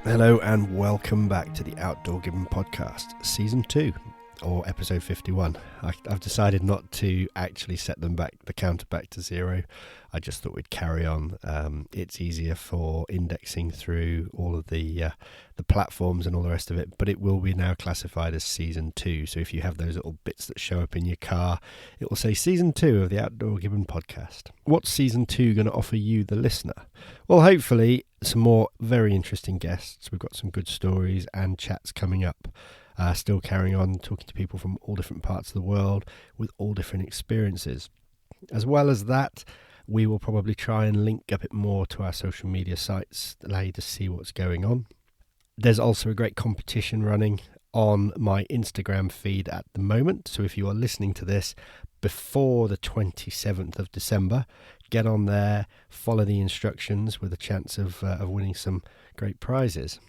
Hello and welcome back to the Outdoor Gibbon Podcast, Season 2, or Episode 51. I've decided not to actually set the counter back to 0. I just thought we'd carry on. It's easier for indexing through all of the platforms and all the rest of it, but it will be now classified as Season 2. So if you have those little bits that show up in your car, it will say Season 2 of the Outdoor Gibbon Podcast. What's Season 2 going to offer you, the listener? Well, hopefully some more very interesting guests. We've got some good stories and chats coming up. Still carrying on talking to people from all different parts of the world with all different experiences. As well as that, we will probably try and link a bit more to our social media sites that allow you to see what's going on. There's also a great competition running on my Instagram feed at the moment. So if you are listening to this before the 27th of December, get on there, follow the instructions with a chance of winning some great prizes.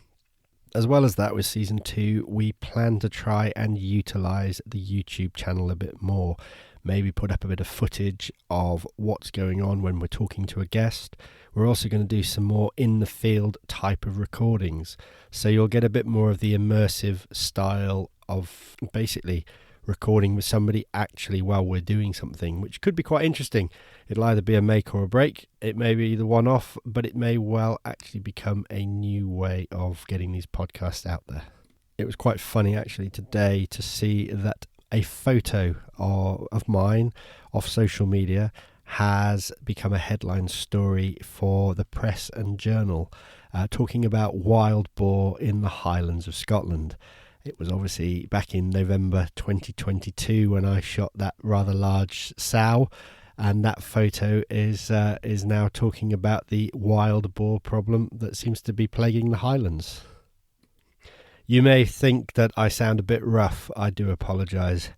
As well as that, with Season 2, we plan to try and utilise the YouTube channel a bit more. Maybe put up a bit of footage of what's going on when we're talking to a guest. We're also going to do some more in-the-field type of recordings. So you'll get a bit more of the immersive style of basically recording with somebody actually while we're doing something, which could be quite interesting. It'll either be a make or a break. It may be the one-off, but it may well actually become a new way of getting these podcasts out there. It was quite funny actually today to see that a photo of mine off social media has become a headline story for the Press and Journal, talking about wild boar in the Highlands of Scotland. It was obviously back in November 2022 when I shot that rather large sow, and that photo is now talking about the wild boar problem that seems to be plaguing the Highlands. You may think that I sound a bit rough. I do apologise.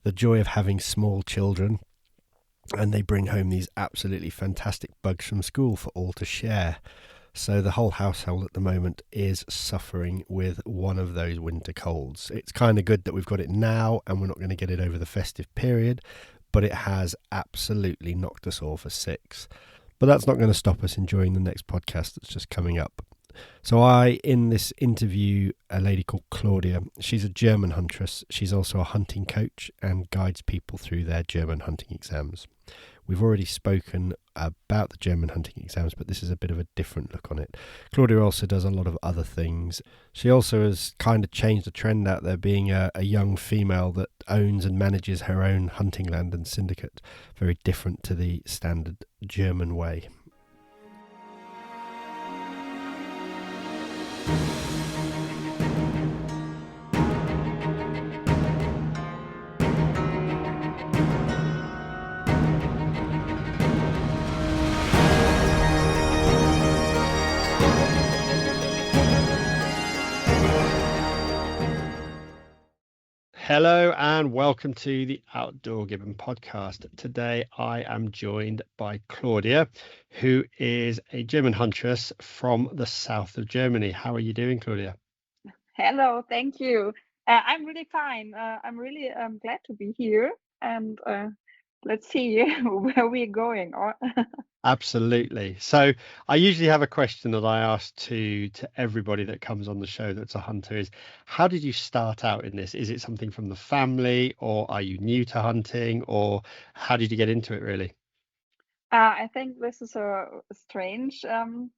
The joy of having small children, and they bring home these absolutely fantastic bugs from school for all to share. So the whole household at the moment is suffering with one of those winter colds. It's kind of good that we've got it now and we're not going to get it over the festive period, but it has absolutely knocked us all for 6. But that's not going to stop us enjoying the next podcast that's just coming up. So in this interview, a lady called Claudia. She's a German huntress. She's also a hunting coach and guides people through their German hunting exams. We've already spoken about the German hunting exams, but this is a bit of a different look on it. Claudia also does a lot of other things. She also has kind of changed the trend out there, being a young female that owns and manages her own hunting land and syndicate. Very different to the standard German way. Hello and welcome to the Outdoor Gibbon Podcast. Today I am joined by Claudia, who is a German huntress from the south of Germany. How are you doing, Claudia? Hello, thank you. I'm really fine. I'm really glad to be here, and let's see where we're going. Absolutely. So I usually have a question that I ask to everybody that comes on the show that's a hunter is, how did you start out in this? Is it something from the family, or are you new to hunting, or how did you get into it really? I think this is a strange, thing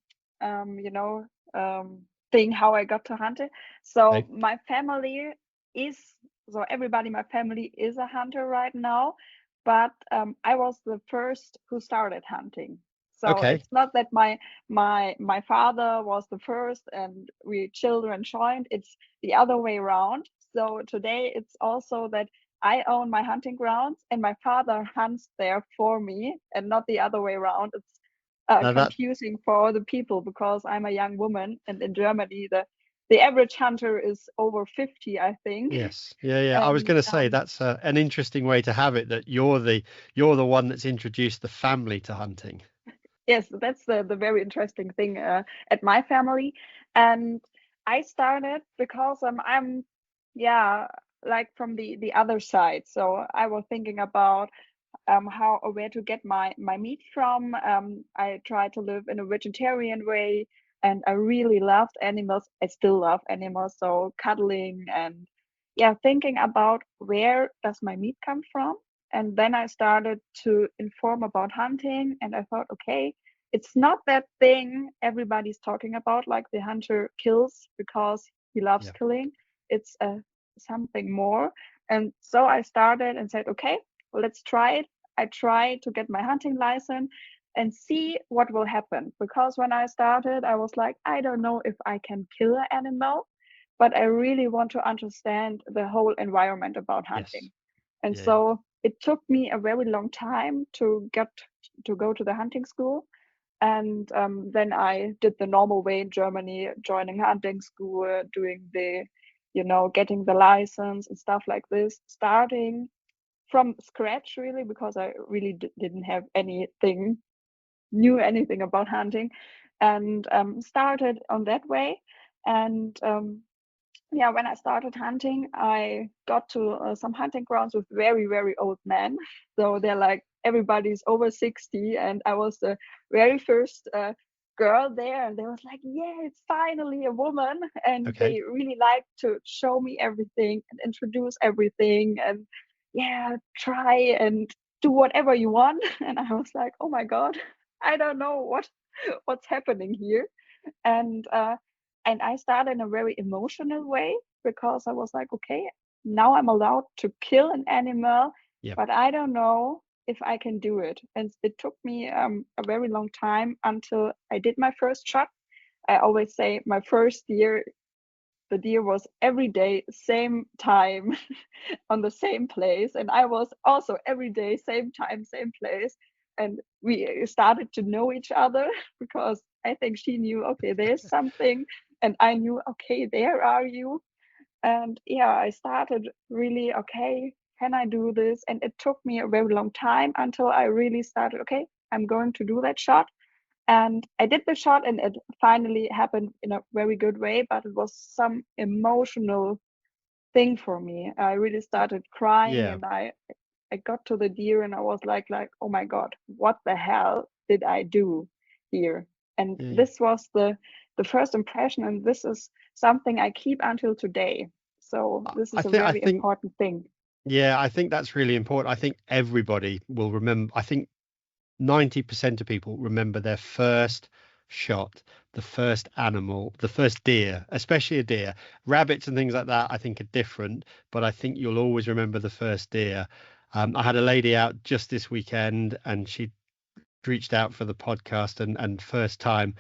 how I got to hunting. So Okay. my family is, so everybody in my family is a hunter right now, but I was the first who started hunting. So Okay. it's not that my father was the first and we children joined. It's the other way around. So today it's also that I own my hunting grounds and my father hunts there for me and not the other way around. It's Now that confusing for other people because I'm a young woman and in Germany the average hunter is over 50, I think. Yes. Yeah. I was And going to say that's an interesting way to have it, that you're the one that's introduced the family to hunting. yes, that's the very interesting thing at my family. And I started because I'm yeah, like from the other side. So I was thinking about how or where to get my meat from. I try to live in a vegetarian way, and I really loved animals. I still love animals, so cuddling and yeah, thinking about where does my meat come from. And then I started to inform about hunting, and I thought, okay, it's not that thing everybody's talking about, like the hunter kills because he loves Yeah. killing. It's something more. And so I started and said, okay, well, let's try it. I tried to get my hunting license and see what will happen. Because when I started, I was like, I don't know if I can kill an animal, but I really want to understand the whole environment about Yes. hunting. And Yeah. so it took me a very long time to get to go to the hunting school. And then I did the normal way in Germany, joining hunting school, doing the, getting the license and stuff like this, starting from scratch really, because I really didn't have anything, knew anything about hunting, and started on that way. And yeah, when I started hunting, I got to some hunting grounds with very, very old men. So they're like, everybody's over 60. And I was the very first girl there. And they was like, yeah, it's finally a woman. And Okay. they really liked to show me everything and introduce everything. And yeah, try and do whatever you want. And I was like, oh my God, I don't know what's happening here. And I started in a very emotional way, because I was like, okay, now I'm allowed to kill an animal, Yeah. but I don't know if I can do it. And it took me a very long time until I did my first shot. I always say my first year, the deer was every day, same time, on the same place, and I was also every day, same time, same place. And we started to know each other, because I think she knew, okay, there's something, and I knew, okay, there are you. And yeah, I started really, okay, can I do this? And it took me a very long time until I really started, okay, I'm going to do that shot. And I did the shot, and it finally happened in a very good way, but it was some emotional thing for me. I really started crying, Yeah. and I got to the deer, and I was like, oh my God, what the hell did I do here? And Yeah. this was the first impression, and this is something I keep until today. So this I is a think. I very think. important thing. Yeah. I think that's really important. I think everybody will remember. I think 90% of people remember their first shot, the first animal, the first deer, especially a deer. Rabbits and things like that, I think, are different, but I think you'll always remember the first deer. I had a lady out just this weekend, and she reached out for the podcast, and first time,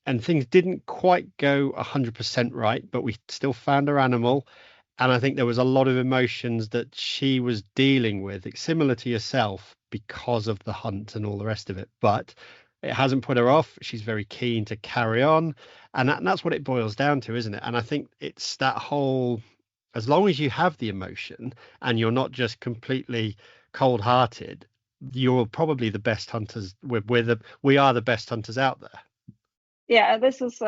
and things didn't quite go 100% right, but we still found her animal. And I think there was a lot of emotions that she was dealing with, similar to yourself, because of the hunt and all the rest of it. But it hasn't put her off. She's very keen to carry on. And that's what it boils down to, isn't it? And I think it's that whole, as long as you have the emotion and you're not just completely cold hearted, you're probably the best hunters. We are the best hunters out there. Yeah, this is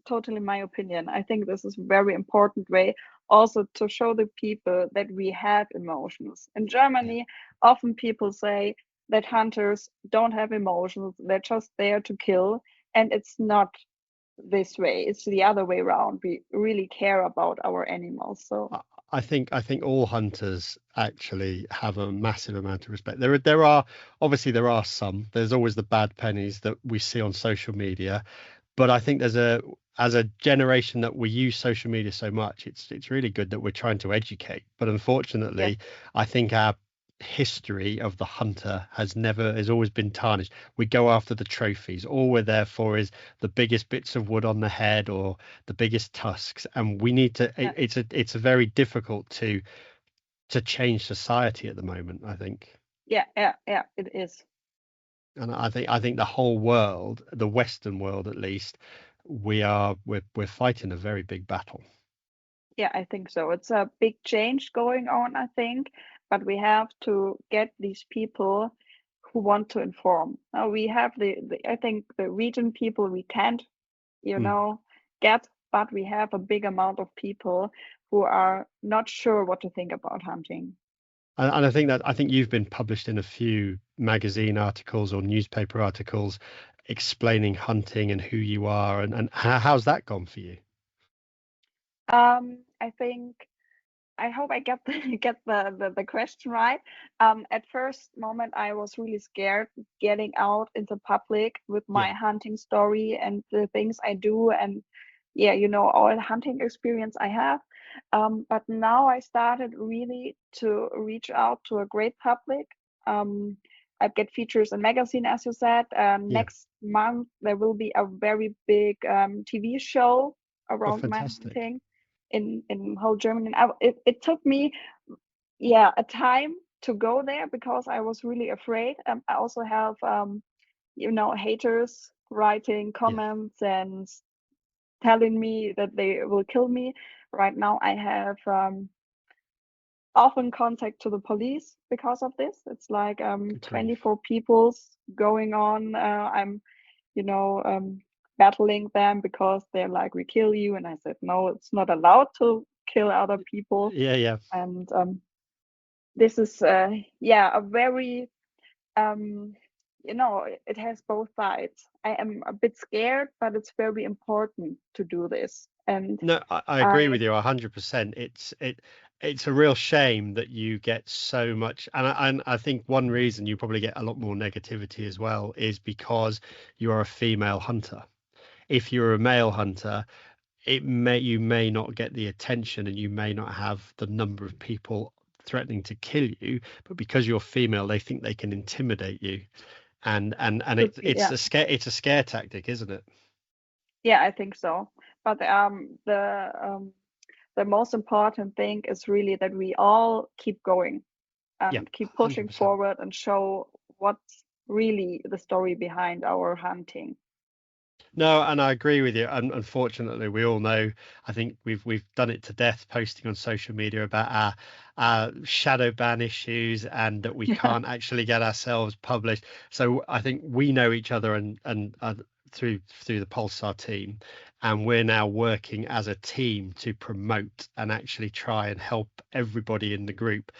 totally my opinion. I think this is a very important way also to show the people that we have emotions. In Yeah. Germany, often people say that hunters don't have emotions, they're just there to kill, and it's not this way. It's the other way around. We really care about our animals. So I think all hunters actually have a massive amount of respect. There are some. There's always the bad pennies that we see on social media, but I think as a generation that we use social media so much, it's really good that we're trying to educate. But yeah, unfortunately, I think our history of the hunter has always been tarnished. We go after the trophies. All we're there for is the biggest bits of wood on the head or the biggest tusks, and we need to. yeah, It's a very difficult to change society at the moment, I think. yeah, it is. And I think the whole world, the Western world at least, we're fighting a very big battle. Yeah, I think so. It's a big change going on, I think, but we have to get these people who want to inform. We have I think the region people we can't, Mm. get, but we have a big amount of people who are not sure what to think about hunting. And I think you've been published in a few magazine articles or newspaper articles explaining hunting and who you are, and how's that gone for you? I think I hope I get the get the question right. At first moment, I was really scared getting out into public with Yeah, my hunting story and the things I do, and yeah, all the hunting experience I have. But now I started really to reach out to a great public. Um, I get features in magazine, as you said. yeah. Next month there will be a very big TV show Oh, around my fantastic. hunting in whole Germany. And it took me, yeah, a time to go there because I was really afraid. I also have, haters writing Yeah. comments and telling me that they will kill me. Right now, I have often contact to the police because of this. It's like Good grief. 24 people's going on. I'm, you know, um, battling them because they're like, we kill you. And I said, no, it's not allowed to kill other people. Yeah, yeah. And this is, yeah, a very, um, it has both sides. I am a bit scared, but it's very important to do this. And No, I agree I, with you 100%. It's a real shame that you get so much, and I think one reason you probably get a lot more negativity as well is because you are a female hunter. If you're a male hunter, you may not get the attention and you may not have the number of people threatening to kill you, but because you're female, they think they can intimidate you, and could be, yeah. it's a scare tactic, isn't it? Yeah, I think so. But the most important thing is really that we all keep going Yeah, and keep pushing 100%. forward and show what's really the story behind our hunting. No, and I agree with you. And unfortunately, we all know. I think we've done it to death, posting on social media about our shadow ban issues and that we Yeah, can't actually get ourselves published. So I think we know each other and through the Pulsar team, and we're now working as a team to promote and actually try and help everybody in the group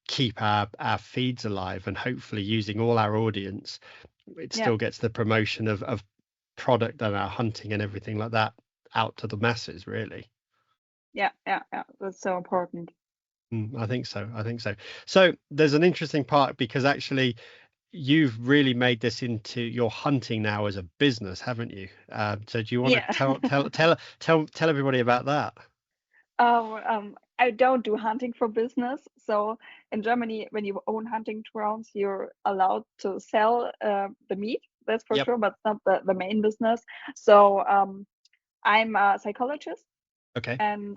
keep our feeds alive, and hopefully using all our audience, it yeah, still gets the promotion of product and our hunting and everything like that out to the masses, really. yeah, yeah, yeah. That's so important. I think so. I think so. So there's an interesting part because actually you've really made this into your hunting now as a business, haven't you? So do you want to Yeah. tell everybody about that? I don't do hunting for business. So in Germany, when you own hunting grounds, you're allowed to sell the meat. That's for Yep. sure, but it's not the main business. So I'm a psychologist, Okay. and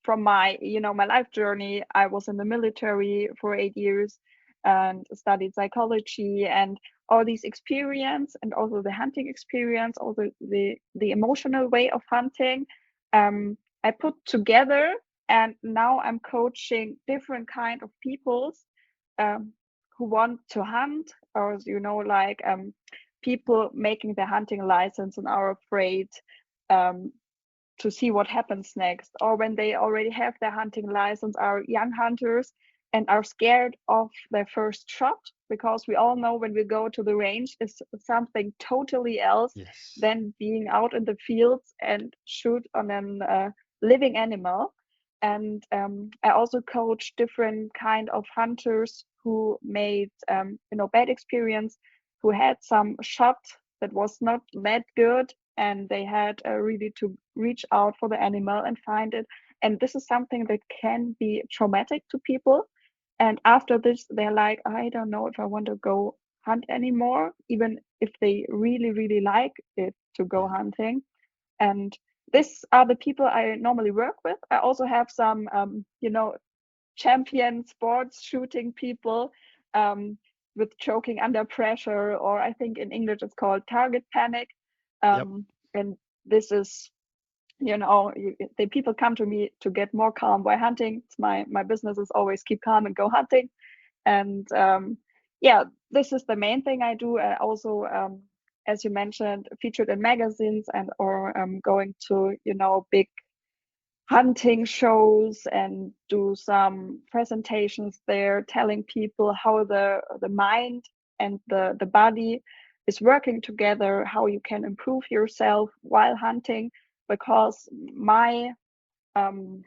from my my life journey, I was in the military for 8 years and studied psychology and all these experience and also the hunting experience, also the emotional way of hunting. I put together, and now I'm coaching different kind of peoples um, who want to hunt, or like people making their hunting license and are afraid um, to see what happens next, or when they already have their hunting license, are young hunters and are scared of their first shot, because we all know when we go to the range is something totally else Yes. than being out in the fields and shoot on an living animal. And I also coach different kind of hunters who made bad experience, who had some shot that was not that good, and they had really to reach out for the animal and find it. And this is something that can be traumatic to people. And after this, they're like, I don't know if I want to go hunt anymore, even if they really, really like it to go Yeah. hunting. And these are the people I normally work with. I also have some, champion sports shooting people um, with choking under pressure, or I think in English it's called target panic. Yep. And this is, the people come to me to get more calm by hunting. It's my business is always keep calm and go hunting. And yeah, this is the main thing I do. Also, as you mentioned, featured in magazines and or going to big hunting shows and do some presentations there, telling people how the mind and the body is working together, how you can improve yourself while hunting. Because um,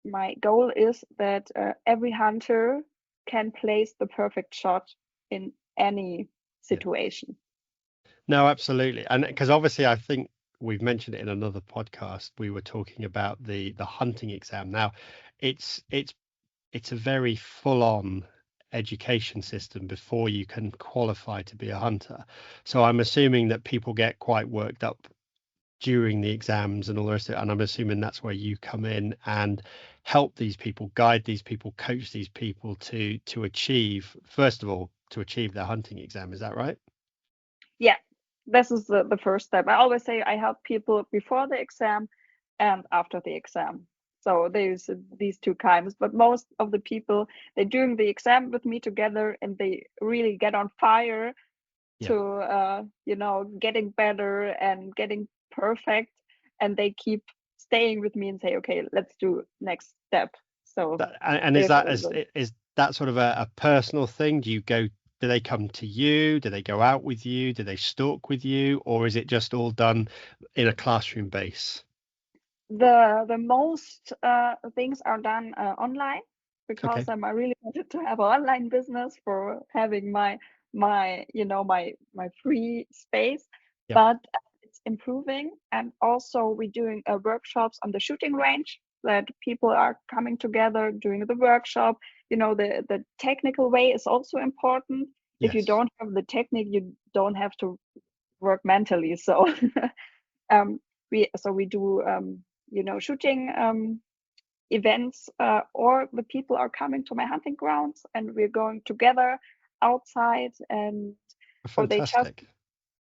my goal is that every hunter can place the perfect shot in any Yeah. situation. No, absolutely. And because obviously I think we've mentioned it in another podcast, we were talking about the hunting exam. Now, it's it's a very full on education system before you can qualify to be a hunter. So I'm assuming that people get quite worked up during the exams and all the rest of it. And I'm assuming that's where you come in and help these people, guide these people, coach these people to achieve, first of all, to achieve their hunting exam. Is that right? Yeah, this is the first step. I always say I help people before the exam and after the exam. So there's these two kinds, but most of the people, they're doing the exam with me together and they really get on fire Yeah. to getting better and getting perfect, and they keep staying with me and say, okay, let's do next step. So And is there's that also is that sort of a personal thing? Do they come to you? Do they go out with you? Do they stalk with you? Or is it just all done in a classroom base? the most things are done online, because Okay. I really wanted to have an online business for having my free space. Yep. But it's improving, and also we're doing workshops on the shooting range, that people are coming together doing the workshop. The technical way is also important. If you Yes. don't have the technique, you don't have to work mentally. So um, we do shooting events, or the people are coming to my hunting grounds and we're going together outside, and or they just Fantastic.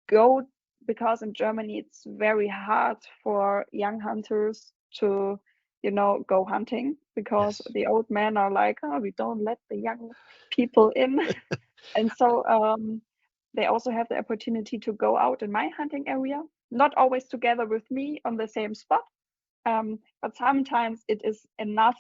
go, because in Germany it's very hard for young hunters to go hunting, because Yes. the old men are like, oh, we don't let the young people in. And so they also have the opportunity to go out in my hunting area, not always together with me on the same spot, but sometimes it is enough,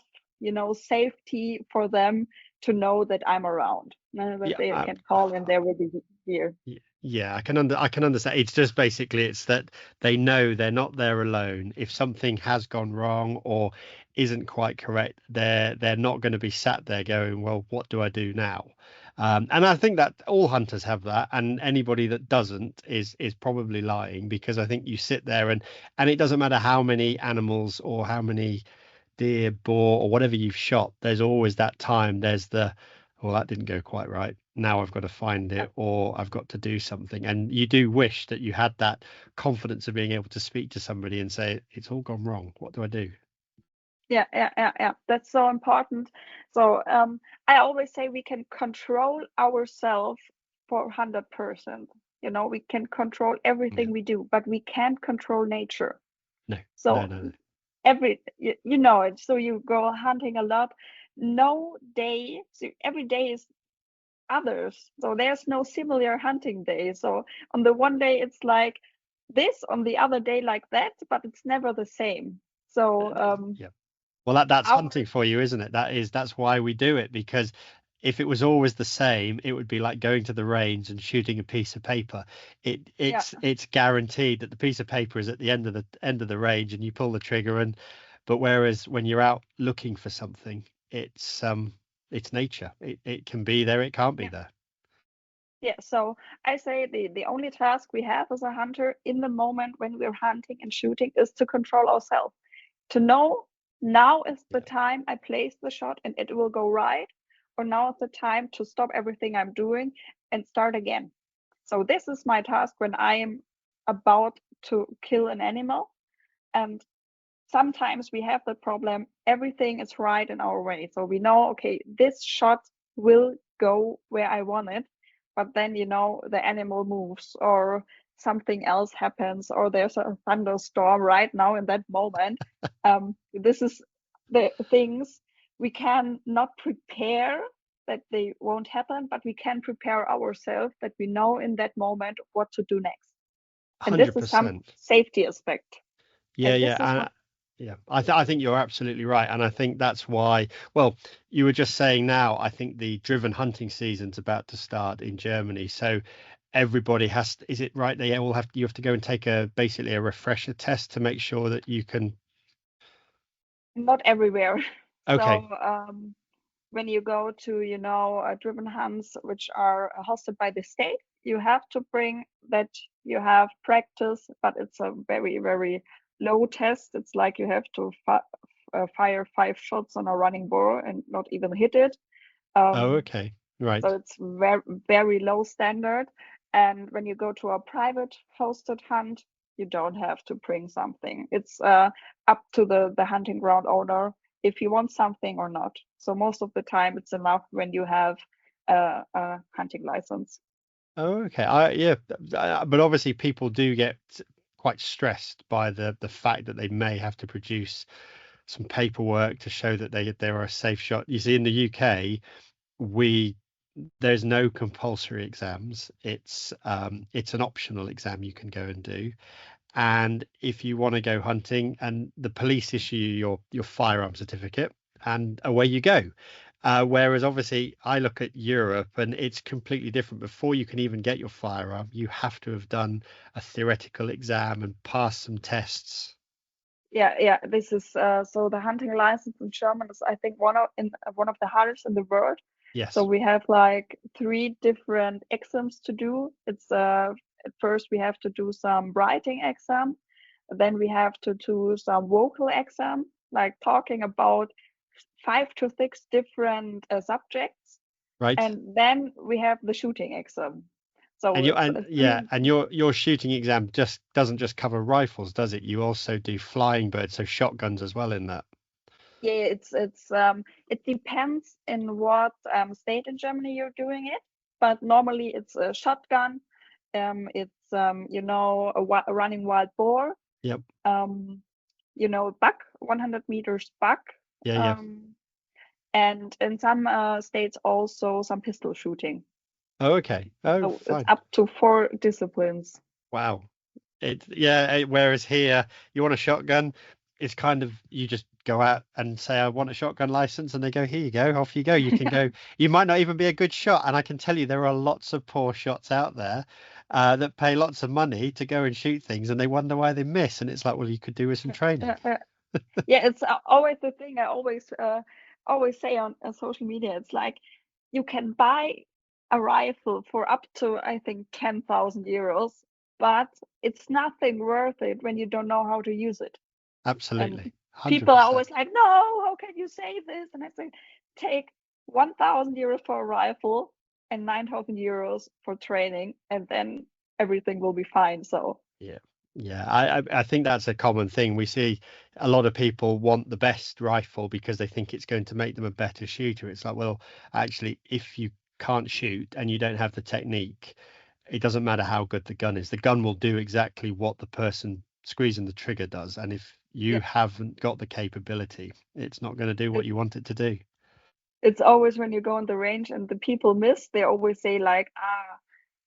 safety for them to know that I'm around, that they Yeah. can call and they will be here. Yeah, I can understand. It's just basically it's that they know they're not there alone. If something has gone wrong or isn't quite correct, they're not going to be sat there going, well, what do I do now? And I think that all hunters have that, and anybody that doesn't is probably lying, because I think you sit there and it doesn't matter how many animals or how many deer, boar, or whatever you've shot, there's always that time. There's the, well, that didn't go quite right. Now I've got to find it, or I've got to do something. And you do wish that you had that confidence of being able to speak to somebody and say, it's all gone wrong. What do I do? Yeah. That's so important. So I always say we can control ourselves for 100%. We can control Yeah. everything we do, but we can't control nature. No, no, So no, no. you know it. So you go hunting a lot. No day, so every day is others. So there's no similar hunting day. So on the one day it's like this, on the other day like that, but it's never the same. So Yeah. Well, that's our hunting for you, isn't it? That's why we do it, because if it was always the same, it would be like going to the range and shooting a piece of paper. yeah It's guaranteed that the piece of paper is at the end of the range and you pull the trigger, and but whereas when you're out looking for something, it's nature. It can be there, it can't be yeah there. yeah. So I say the only task we have as a hunter in the moment when we're hunting and shooting is to control ourselves, to know now is the Yeah. time I place the shot and it will go right, or now is the time to stop everything I'm doing and start again. So this is my task when I am about to kill an animal. And sometimes we have the problem, everything is right in our way. So we know, okay, this shot will go where I want it. But then, the animal moves or something else happens, or there's a thunderstorm right now in that moment. This is the things we can not prepare, that they won't happen, but we can prepare ourselves that we know in that moment what to do next. And this is some 100%. safety aspect. Yeah, And this is yeah. what Yeah, I think you're absolutely right, and I think that's why. Well, you were just saying now. I think the driven hunting season's about to start in Germany, so everybody has. Is it right? They all have. You have to go and take basically a refresher test to make sure that you can. Not everywhere. Okay. So when you go to, driven hunts which are hosted by the state, you have to bring that you have practice, but it's a very, very low test. It's like you have to fire 5 shots on a running boar and not even hit it. Oh, Um, okay. Right. so it's very, very low standard. And when you go to a private hosted hunt, you don't have to bring something. It's up to the hunting ground owner if you want something or not. So most of the time, it's enough when you have a hunting license. Oh, okay. Yeah, but obviously people do get quite stressed by the fact that they may have to produce some paperwork to show that they are a safe shot. You see, in the UK, we there's no compulsory exams. It's an optional exam you can go and do. And if you want to go hunting, and the police issue you your firearm certificate, and away you go. Whereas obviously I look at Europe and it's completely different. Before you can even get your firearm, you have to have done a theoretical exam and passed some tests. Yeah. This is so the hunting license in German is, I think, one of the hardest in the world. So Yes, we have like 3 different exams to do. It's at first we have to do some writing exam, then we have to do some vocal exam, like talking about 5 to 6 different subjects, right. and then we have the shooting exam. So And you it's and yeah, three. and your shooting exam just doesn't just cover rifles, does it? You also do flying birds, so shotguns as well in that. Yeah, it depends in what state in Germany you're doing it, but normally it's a shotgun. It's a running wild boar. Yep. Um, buck, 100 meters buck. Yeah, yeah. Um, and in some states also some pistol shooting. Oh, okay. Oh, So it's fine. up to 4 disciplines. Wow. Whereas here, you want a shotgun, it's kind of you just go out and say, I want a shotgun license, and they go, here you go, off you go. You can go. You might not even be a good shot, and I can tell you there are lots of poor shots out there that pay lots of money to go and shoot things, and they wonder why they miss. And it's like, well, you could do with some training. Yeah, yeah, it's always the thing I always say on social media. It's like you can buy a rifle for up to, I think, 10,000 euros, but it's nothing worth it when you don't know how to use it. And Absolutely, people are 100%. always like, no, how can you say this? And I say, take 1,000 euros for a rifle and 9,000 euros for training, and then everything will be fine. So Yeah. Yeah, I think that's a common thing. We see a lot of people want the best rifle because they think it's going to make them a better shooter. It's like, well, actually, if you can't shoot and you don't have the technique, it doesn't matter how good the gun is. The gun will do exactly what the person squeezing the trigger does. And if you yeah, haven't got the capability, it's not going to do what it, you want it to do. it's always when you go on the range and the people miss, they always say like,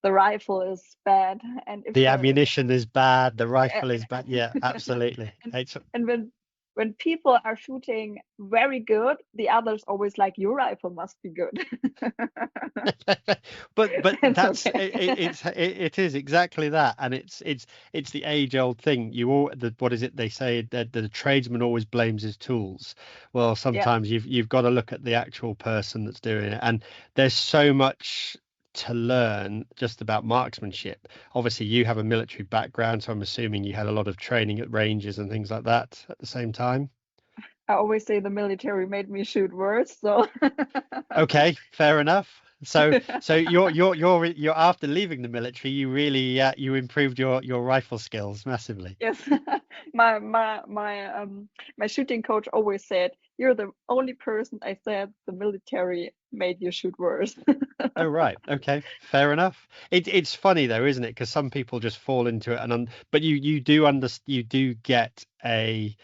the rifle is bad, and if The the ammunition is bad, the rifle is bad. Yeah, uh, absolutely. and It's and when people are shooting very good, the others always like, your rifle must be good. but It's that's okay. it is exactly that, and it's the age old thing. What is it they say that the tradesman always blames his tools. Well, Yeah, sometimes you've got to look at the actual person that's doing it, and there's so much to learn just about marksmanship. Obviously you have a military background, so I'm assuming you had a lot of training at ranges and things like that at the same time. I always say the military made me shoot worse. So Okay, fair enough. So you're after leaving the military, you really you improved your rifle skills massively. yes, my shooting coach always said, you're the only person I said the military made you shoot worse. Oh right, okay, fair enough. It's funny though, isn't it? Because some people just fall into it, and but you do get a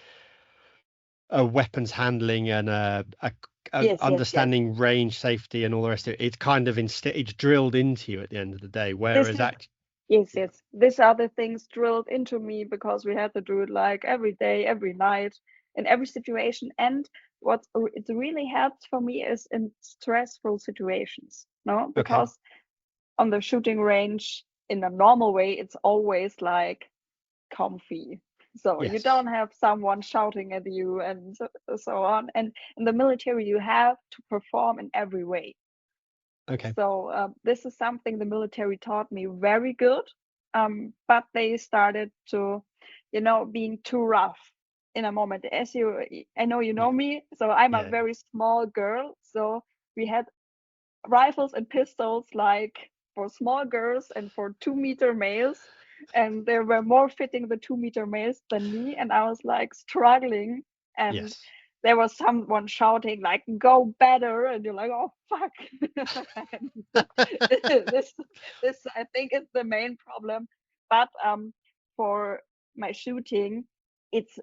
weapons handling and a Yes. understanding range safety and all the rest of it. It's kind of it's drilled into you at the end of the day. This Whereas have act yeah, Yes. These are the things drilled into me because we had to do it like every day, every night. in every situation. And what it really helps for me is in stressful situations, no, Okay. because on the shooting range in a normal way, it's always like comfy. So you Yes. don't have someone shouting at you and so on. And in the military, you have to perform in every way. Okay. So this is something the military taught me very good. But they started to, being too rough in a moment. I know you know Yeah. me, so I'm a Yeah. very small girl. So we had rifles and pistols like for small girls and for 2 meter males, and they were more fitting the 2 meter males than me, and I was like struggling, and Yes. there was someone shouting like go better, and you're like, oh fuck. this this I think is the main problem. But for my shooting, it's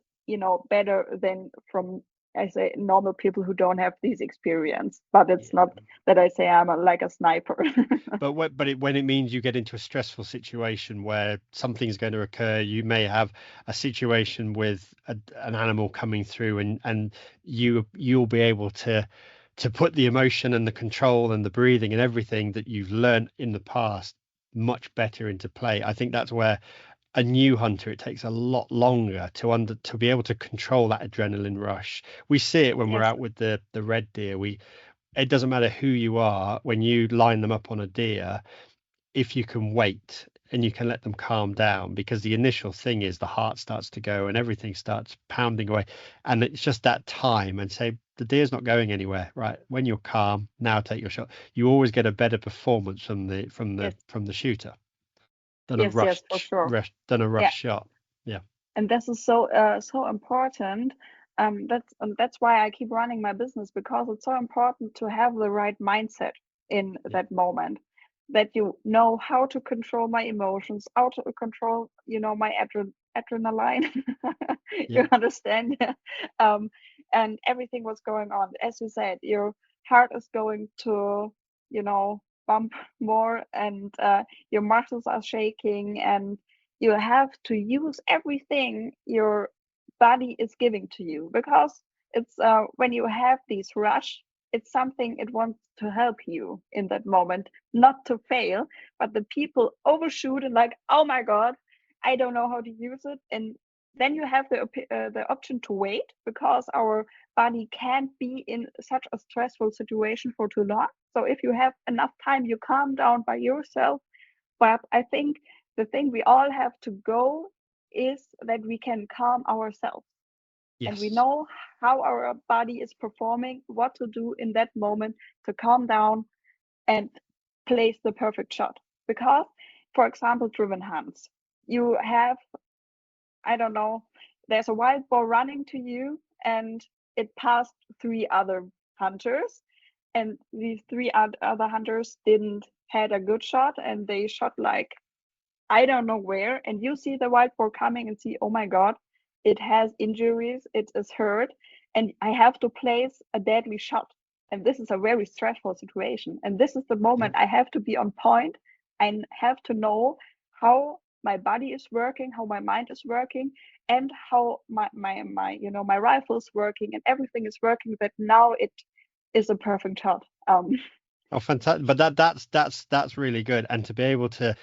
better than from, I say, normal people who don't have this experience. But it's Yeah. not that I say I'm like a sniper. When it means you get into a stressful situation where something's going to occur, you may have a situation with an animal coming through, and you'll be able to put the emotion and the control and the breathing and everything that you've learned in the past much better into play. I think that's where a new hunter, it takes a lot longer to be able to control that adrenaline rush. We see it when we're Yes, out with the red deer. It doesn't matter who you are, when you line them up on a deer, if you can wait and you can let them calm down, because the initial thing is the heart starts to go and everything starts pounding away, and it's just that time, and say the deer's not going anywhere, right? When you're calm, now take your shot. You always get a better performance yes, from the shooter than a yes, for sure. rush Yeah. shot. Yeah. And this is so important. That's why I keep running my business, because it's so important to have the right mindset in Yeah. that moment, that you know how to control my emotions, how to control my adrenaline. Yeah. You understand? um, and everything was going on, as you said, your heart is going to bump more, and your muscles are shaking, and you have to use everything your body is giving to you, because it's when you have this rush, it's something it wants to help you in that moment not to fail. But the people overshoot and like, oh my god, I don't know how to use it. And then you have the option to wait, because our body can't be in such a stressful situation for too long. So if you have enough time, you calm down by yourself. But I think the thing we all have to go is that we can calm ourselves, and we Yes. know how our body is performing, what to do in that moment to calm down and place the perfect shot. Because, for example, driven hunts, you have, I don't know, there's a wild boar running to you, and it passed three other hunters, and these three other hunters didn't had a good shot, and they shot like I don't know where, and you see the wild boar coming and see, oh my god, it has injuries, it is hurt, and I have to place a deadly shot. And this is a very stressful situation. And this is the Yeah. moment I have to be on point. I have to know how my body is working, how my mind is working, and how my rifle is working, and everything is working. That now it is a perfect shot. Oh, fantastic! But that's really good, and to be able to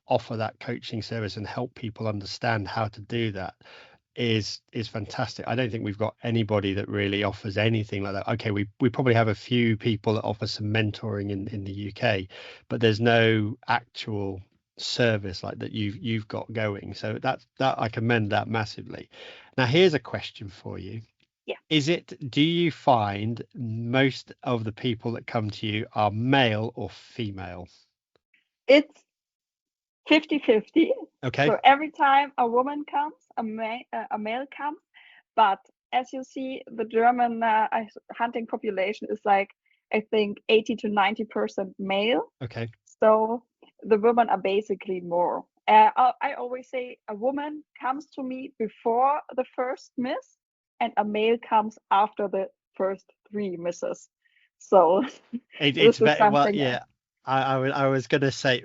offer that coaching service and help people understand how to do that is fantastic. I don't think we've got anybody that really offers anything like that. Okay, we probably have a few people that offer some mentoring in the UK, but there's no actual service like that you've got going. So that I commend that massively. Now, here's a question for you. Yeah, Do you find most of the people that come to you are male or female? it's 50-50. Okay. So every time a woman comes, a male comes. But as you see, the German hunting population is like, I think, 80 to 90% male. Okay. So the women are basically more. I always say a woman comes to me before the first miss, and a male comes after the first three misses. So It's this is better. Well, something. yeah. I was going to say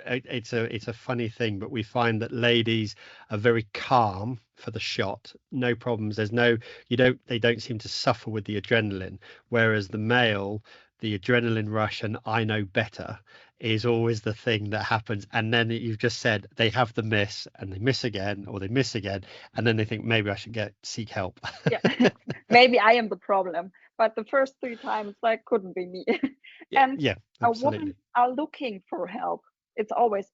it's a funny thing, but we find that ladies are very calm for the shot, no problems. There's no they don't seem to suffer with the adrenaline, whereas the male, the adrenaline rush and I know better is always the thing that happens. And then you've just said they have the miss and they miss again or they miss again, and then they think maybe I should seek help. Yeah, maybe I am the problem, but the first three times like couldn't be me. Yeah, And yeah, a woman absolutely. are looking for help. It's always,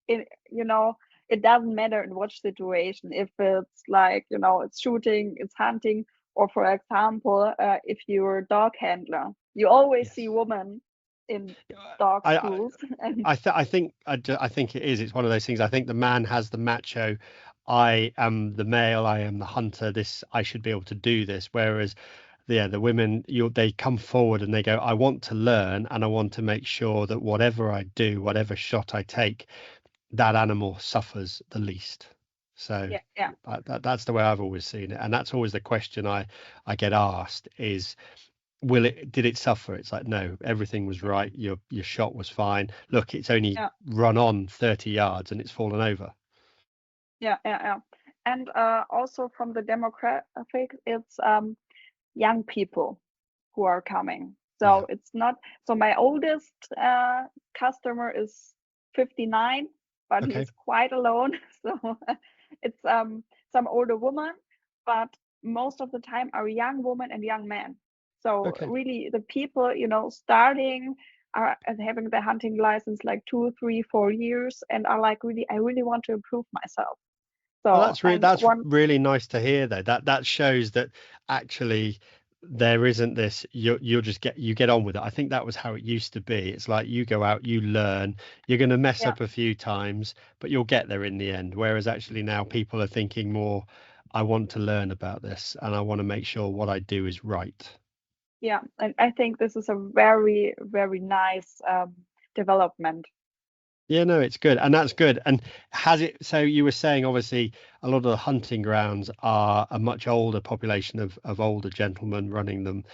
it doesn't matter in what situation. If it's like, it's shooting, it's hunting, or for example, if you're a dog handler, you always see Yes. women in dog I, schools. And I think it is. It's one of those things. I think the man has the macho. I am the male. I am the hunter. This I should be able to do this. Whereas, yeah, the women, they come forward and they go, I want to learn and I want to make sure that whatever I do, whatever shot I take, that animal suffers the least. So yeah, yeah, that's the way I've always seen it, and that's always the question I get asked is did it suffer? It's like, no, everything was right. Your shot was fine. Look, it's only yeah, run on 30 yards and it's fallen over. yeah, yeah, yeah. And also from the demographic, it's young people who are coming. Yeah. So it's not, so my oldest customer is 59, but he Okay. is quite alone. So it's some older woman, but most of the time are young women and young men. So Okay. really the people, starting are having the hunting license like 2, 3, 4 years and are like, really, I really want to improve myself. Well, So, and that's one, really nice to hear though. That shows that actually there isn't this you'll just get on with it. I think that was how it used to be. It's like you go out, you learn, you're going to mess yeah. up a few times, but you'll get there in the end. Whereas actually now people are thinking more, I want to learn about this and I want to make sure what I do is right. Yeah, and I think this is a very, very nice development. Yeah, no, it's good. And that's good. And has it, so you were saying obviously a lot of the hunting grounds are a much older population of older gentlemen running them.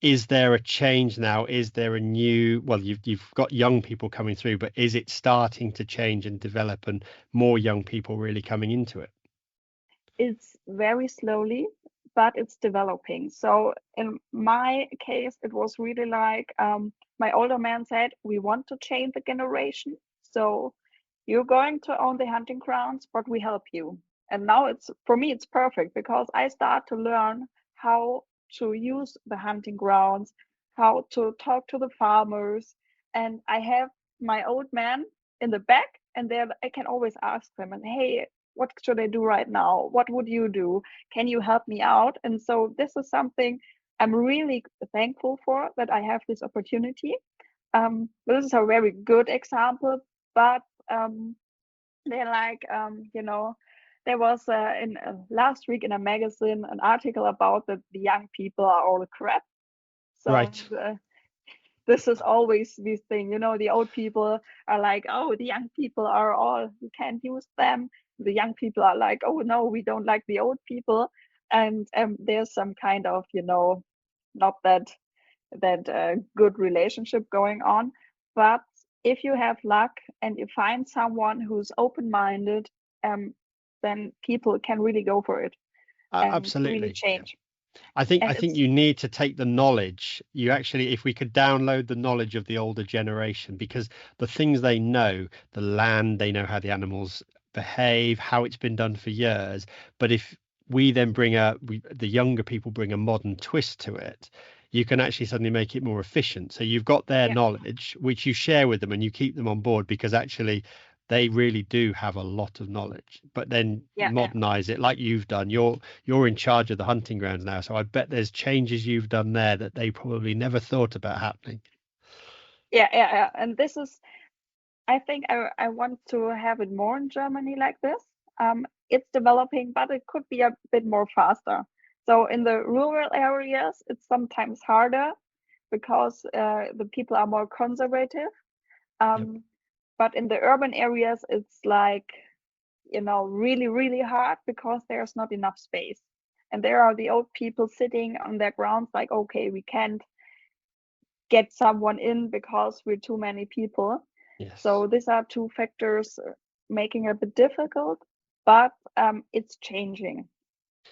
Is there a change now? Is there a new, well, you've got young people coming through, but is it starting to change and develop and more young people really coming into it? It's very slowly, but it's developing. So in my case, it was really like my older man said, we want to change the generation. So you're going to own the hunting grounds, but we help you. And now it's, for me, it's perfect because I start to learn how to use the hunting grounds, how to talk to the farmers. And I have my old man in the back, and there I can always ask them, and hey, what should I do right now? What would you do? Can you help me out? And so this is something I'm really thankful for, that I have this opportunity. This is a very good example, but they're like, there was in last week in a magazine an article about that the young people are all crap. So Right. this is always this thing, the old people are like, oh, the young people are all, you can't use them. The young people are like, oh no, we don't like the old people. And there's some kind of, not that good relationship going on. But if you have luck and you find someone who's open-minded, um, then people can really go for it and really Absolutely. Yeah. change. I And think it's, you need to take the knowledge. You actually, if we could download the knowledge of the older generation, because the things they know, the land, they know how the animals behave, how it's been done for years. But if we then the younger people bring a modern twist to it, you can actually suddenly make it more efficient. So you've got their yeah, knowledge, which you share with them and you keep them on board because actually they really do have a lot of knowledge, but then yeah, yeah. modernize it like you've done. You're in charge of the hunting grounds now, so I bet there's changes you've done there that they probably never thought about happening. Yeah, yeah, yeah. And this is, I think I want to have it more in Germany like this. It's developing, but it could be a bit more faster. So in the rural areas, it's sometimes harder because the people are more conservative. Yep. But in the urban areas, it's like, really, really hard because there's not enough space. And there are the old people sitting on their grounds like, okay, we can't get someone in because we're too many people. Yes. So these are two factors making it a bit difficult, but it's changing.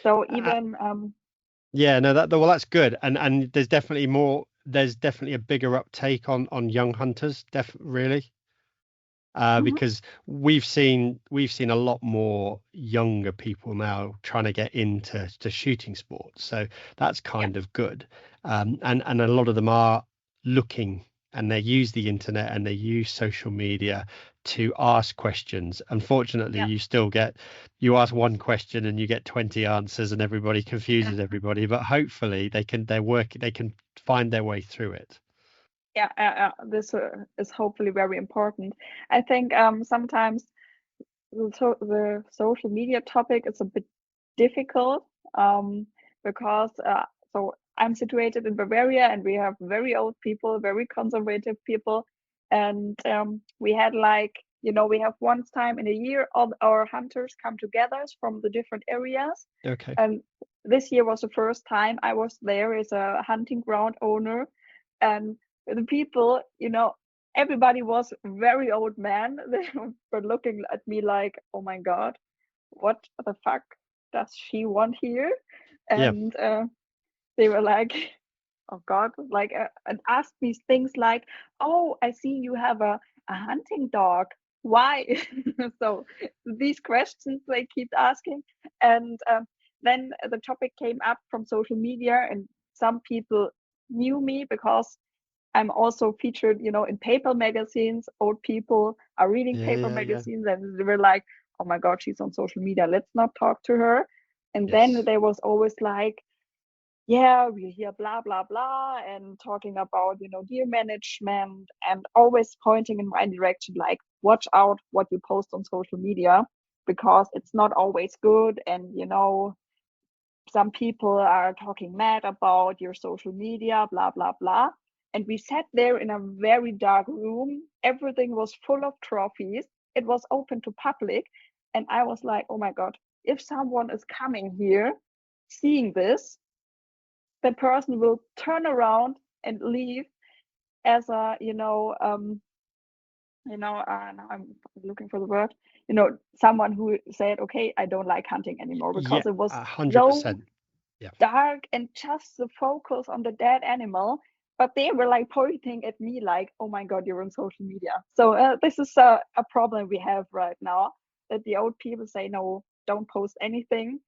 So even Yeah, no, that's good, and there's definitely more. There's definitely a bigger uptake on young hunters, really, mhm, because we've seen a lot more younger people now trying to get into shooting sports. So that's yeah, kind of good, and a lot of them are looking, and they use the internet and they use social media to ask questions. Unfortunately, yeah, you ask one question and you get 20 answers and everybody confuses everybody, but hopefully they can find their way through it. yeah. This is hopefully very important. I think sometimes the social media topic is a bit difficult because so I'm situated in Bavaria and we have very old people, very conservative people, and we had like we have once time in a year all our hunters come together from the different areas, Okay. and this year was the first time I was there as a hunting ground owner, and the people everybody was very old man. They were looking at me like, oh my god, what the fuck does she want here? Yeah. And they were like, oh god, like and asked me things like, oh, I see you have a hunting dog, why? So these questions they keep asking, and then the topic came up from social media, and some people knew me because I'm also featured, in paper magazines. Old people are reading Yeah, paper yeah, yeah. magazines, and they were like, "Oh my God, she's on social media. Let's not talk to her." And then Yes. there was always like, "Yeah, we hear blah blah blah," and talking about, deer management, and always pointing in my direction, like, "Watch out what you post on social media, because it's not always good." And some people are talking mad about your social media, blah, blah, blah. And we sat there in a very dark room. Everything was full of trophies. It was open to public. And I was like, oh my God, if someone is coming here, seeing this, the person will turn around and leave as a, now I'm looking for the word, someone who said, okay, I don't like hunting anymore, Yeah, because it was so 100%. Yeah. dark and just the focus on the dead animal, but they were like pointing at me like, oh my god, you're on social media. So this is a problem we have right now, that the old people say no, don't post anything,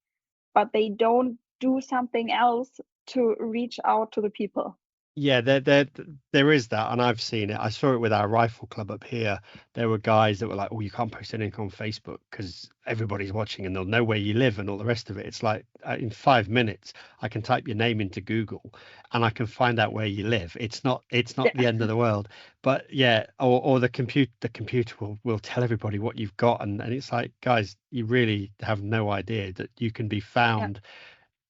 but they don't do something else to reach out to the people. Yeah, there is that, and I've seen it. I saw it with our rifle club up here. There were guys that were like, "Oh, you can't post anything on Facebook because everybody's watching and they'll know where you live and all the rest of it." It's like in 5 minutes, I can type your name into Google and I can find out where you live. It's not the Yeah, end of the world. But yeah, or the computer will tell everybody what you've got, and it's like, guys, you really have no idea that you can be yeah, found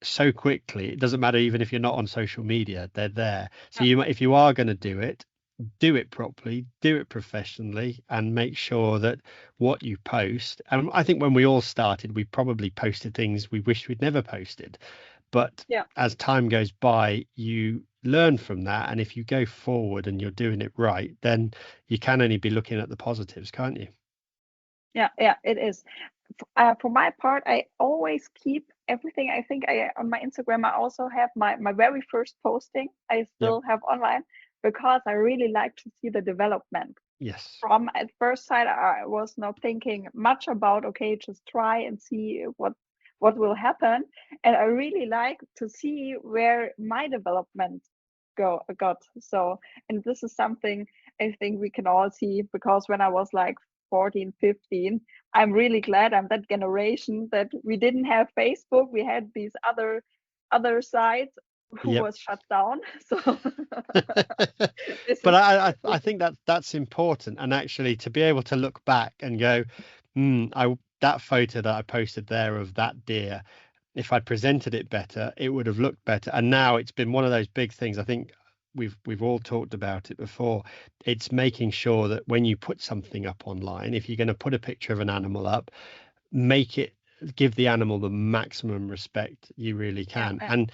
so quickly. It doesn't matter even if you're not on social media, they're there. So yeah, if you are going to do it properly, do it professionally, and make sure that what you post. And I think when we all started, we probably posted things we wish we'd never posted. But yeah. as time goes by, you learn from that. And if you go forward and you're doing it right, then you can only be looking at the positives, can't you? Yeah, yeah, it is. For my part, I always keep everything. I think I on my Instagram I also have my very first posting. I Yep. still have online, because I really like to see the development. Yes. From at first sight, I was not thinking much about, okay, just try and see what will happen, and I really like to see where my development got. So, and this is something I think we can all see, because when I was like 14, 15, I'm really glad I'm that generation that we didn't have Facebook. We had these other sites who Yep. was shut down. So this But is I this is think that's important, and actually to be able to look back and go, I that photo that I posted there of that deer, if I'd presented it better, it would have looked better. And now it's been one of those big things. I think we've all talked about it before. It's making sure that when you put something up online, if you're going to put a picture of an animal up, make it give the animal the maximum respect you really yeah, can. yeah,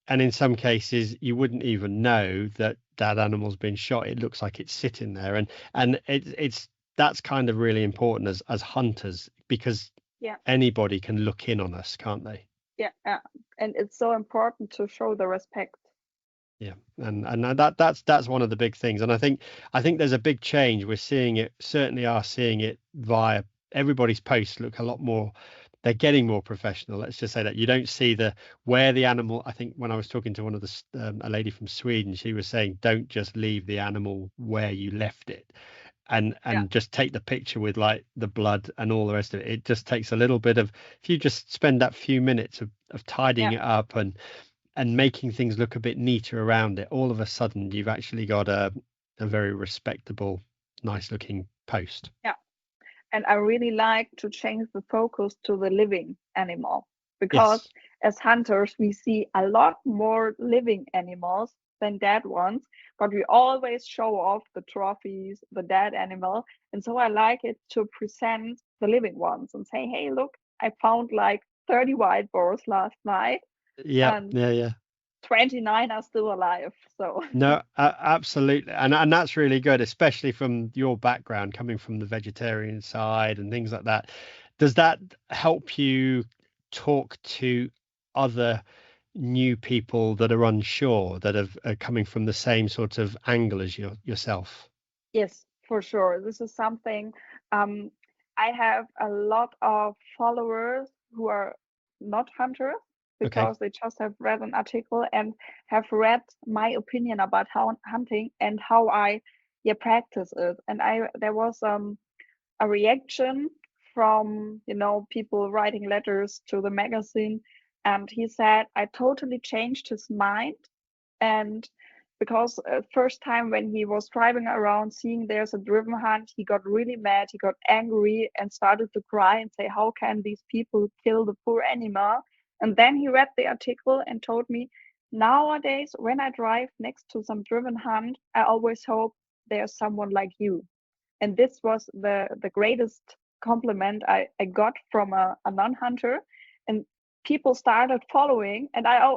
And in some cases you wouldn't even know that that animal's been shot, it looks like it's sitting there, and it's that's kind of really important as hunters, because Yeah, anybody can look in on us, can't they? yeah, yeah. And it's so important to show the respect. Yeah, and that's one of the big things, and I think there's a big change. We're seeing it, certainly are seeing it via everybody's posts look a lot more. They're getting more professional. Let's just say that you don't see the where the animal. I think when I was talking to one of a lady from Sweden, she was saying don't just leave the animal where you left it, and Yeah, just take the picture with like the blood and all the rest of it. It just takes a little bit of, if you just spend that few minutes of tidying yeah, it up and making things look a bit neater around it, all of a sudden you've actually got a very respectable, nice looking post. yeah. And I really like to change the focus to the living animal, because Yes. as hunters, we see a lot more living animals than dead ones, but we always show off the trophies, the dead animal. And so I like it to present the living ones and say, hey, look, I found like 30 white boars last night Yeah. and Yeah. Yeah. 29 are still alive. So, No, absolutely, and that's really good, especially from your background, coming from the vegetarian side and things like that. Does that help you talk to other new people that are unsure, that are coming from the same sort of angle as yourself? yes, for sure. This is something um, I have a lot of followers who are not hunters Okay. because they just have read an article and have read my opinion about how hunting and how I practice it. And I there was a reaction from people writing letters to the magazine, and he said I totally changed his mind. And because first time when he was driving around seeing there's a driven hunt, he got really mad, he got angry and started to cry and say how can these people kill the poor animal. And then he read the article and told me, nowadays when I drive next to some driven hunt, I always hope there's someone like you. And this was the greatest compliment I got from a non-hunter. And people started following, and I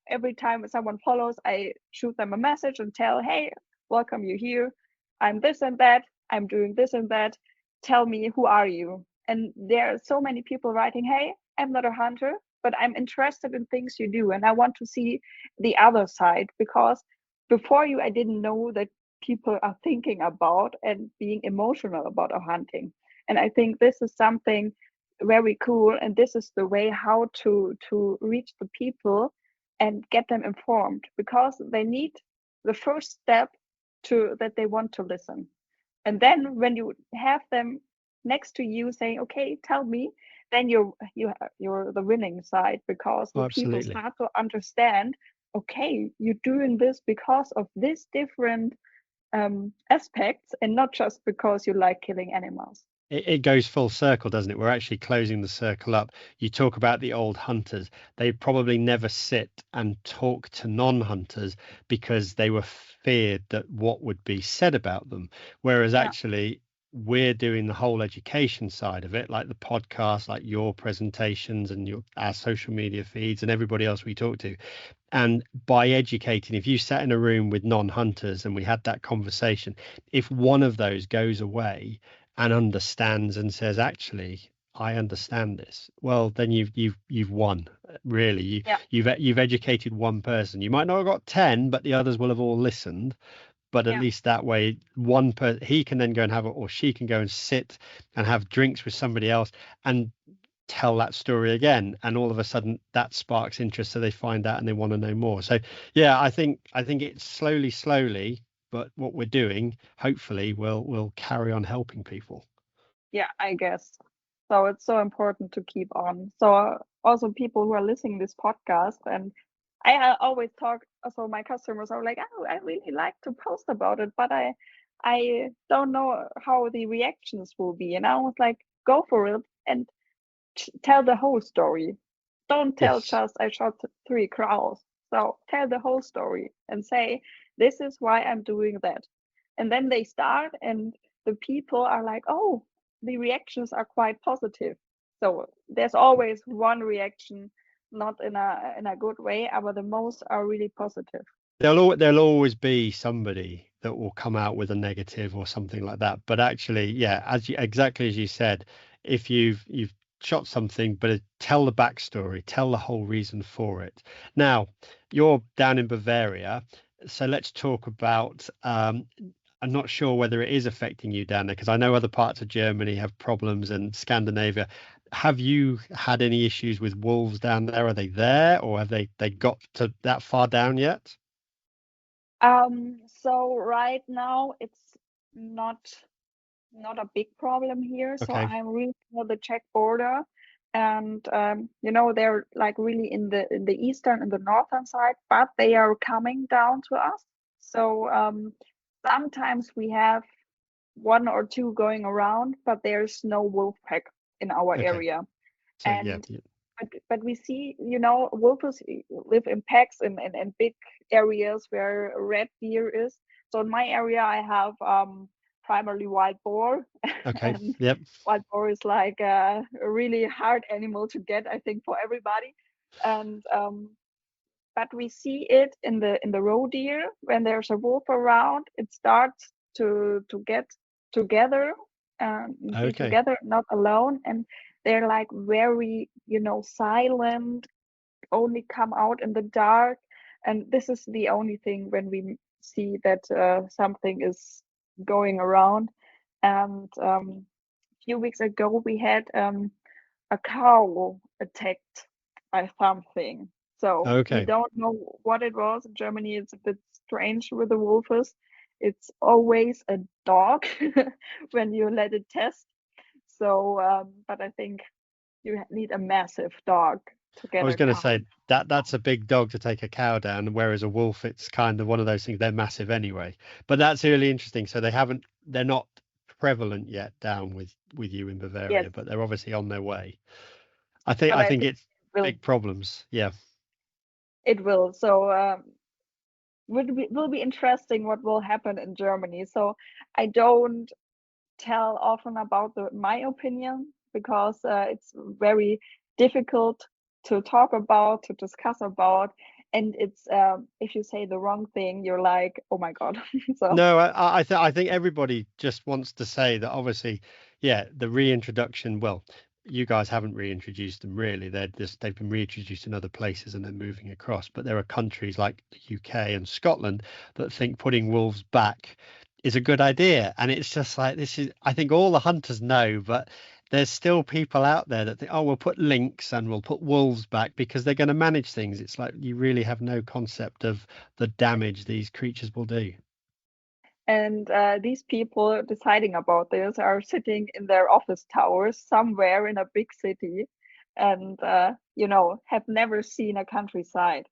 every time someone follows, I shoot them a message and tell, hey, welcome you here, I'm this and that, I'm doing this and that, tell me who are you. And there are so many people writing, hey, I'm not a hunter, but I'm interested in things you do and I want to see the other side, because before you I didn't know that people are thinking about and being emotional about our hunting. And I think this is something very cool, and this is the way how to reach the people and get them informed, because they need the first step to that they want to listen. And then when you have them next to you saying, okay, tell me, then you're the winning side, because Oh, the people absolutely. start to understand, okay, you're doing this because of this different aspects and not just because you like killing animals. It goes full circle, doesn't it? We're actually closing the circle up. You talk about the old hunters. They probably never sit and talk to non-hunters because they were feared that what would be said about them. Whereas Yeah, actually, we're doing the whole education side of it, like the podcast, like your presentations and our social media feeds and everybody else we talk to. And by educating, if you sat in a room with non-hunters and we had that conversation, if one of those goes away and understands and says, actually, I understand this, well, then you've won. Really. yeah, You've educated one person. You might not have got 10, but the others will have all listened. But at yeah, least that way, one person, he can then go and have it, or she can go and sit and have drinks with somebody else and tell that story again, and all of a sudden that sparks interest, so they find out and they want to know more. So yeah, I think it's slowly, but what we're doing hopefully will carry on helping people. yeah, I guess. So it's so important to keep on. So also people who are listening this podcast, and I always talk. So my customers are like, "Oh, I really like to post about it, but I don't know how the reactions will be." And I was like, "Go for it and tell the whole story. Don't tell Yes. just I shot 3 crows. So tell the whole story and say, this is why I'm doing that." And then they start, and the people are like, oh, the reactions are quite positive. So there's always one reaction, not in a good way, but the most are really positive. there'll always be somebody that will come out with a negative or something like that. But actually, yeah, exactly as you said, if you've shot something, but tell the backstory, tell the whole reason for it. Now, you're down in Bavaria, so let's talk about. I'm not sure whether it is affecting you down there because I know other parts of Germany have problems and Scandinavia. Have you had any issues with wolves down there? Are they there, or have they got to that far down yet? So right now it's not not a big problem here. So Okay. I'm really near the Czech border, and they're like really in the eastern and the northern side, but they are coming down to us. So sometimes we have one or two going around, but there's no wolf pack in our Okay. area. So yeah, And but we see, wolves live in packs in big areas where red deer is. So in my area, I have primarily wild boar, okay. and Yep. wild boar is like a really hard animal to get, I think, for everybody. And but we see it in the roe deer when there's a wolf around. It starts to get together and be Okay. together, not alone, and they're like very silent, only come out in the dark. And this is the only thing when we see that something is going around. And a few weeks ago we had a cow attacked by something. So we Okay. don't know what it was. In Germany, it's a bit strange with the wolves. It's always a dog when you let it test. So, but I think you need a massive dog to I get was a going to cow. say that's a big dog to take a cow down, whereas a wolf, it's kind of one of those things. They're massive anyway. But that's really interesting. So they're not prevalent yet down with you in Yes, Bavaria, but they're obviously on their way. but I I think think it's it will. big problems. Yeah. It will. So will be interesting what will happen in Germany. So I don't tell often about my opinion because it's very difficult to talk about, to discuss about, and it's if you say the wrong thing, you're like, oh my god. So No, I think everybody just wants to say that obviously, yeah, the reintroduction. Well, you guys haven't reintroduced them really. They've been reintroduced in other places and they're moving across. But there are countries like the UK and Scotland that think putting wolves back is a good idea. And it's just like this is. I think all the hunters know, but there's still people out there that think, oh, we'll put lynx and we'll put wolves back because they're going to manage things. It's like you really have no concept of the damage these creatures will do. and these people deciding about this are sitting in their office towers somewhere in a big city, and have never seen a countryside.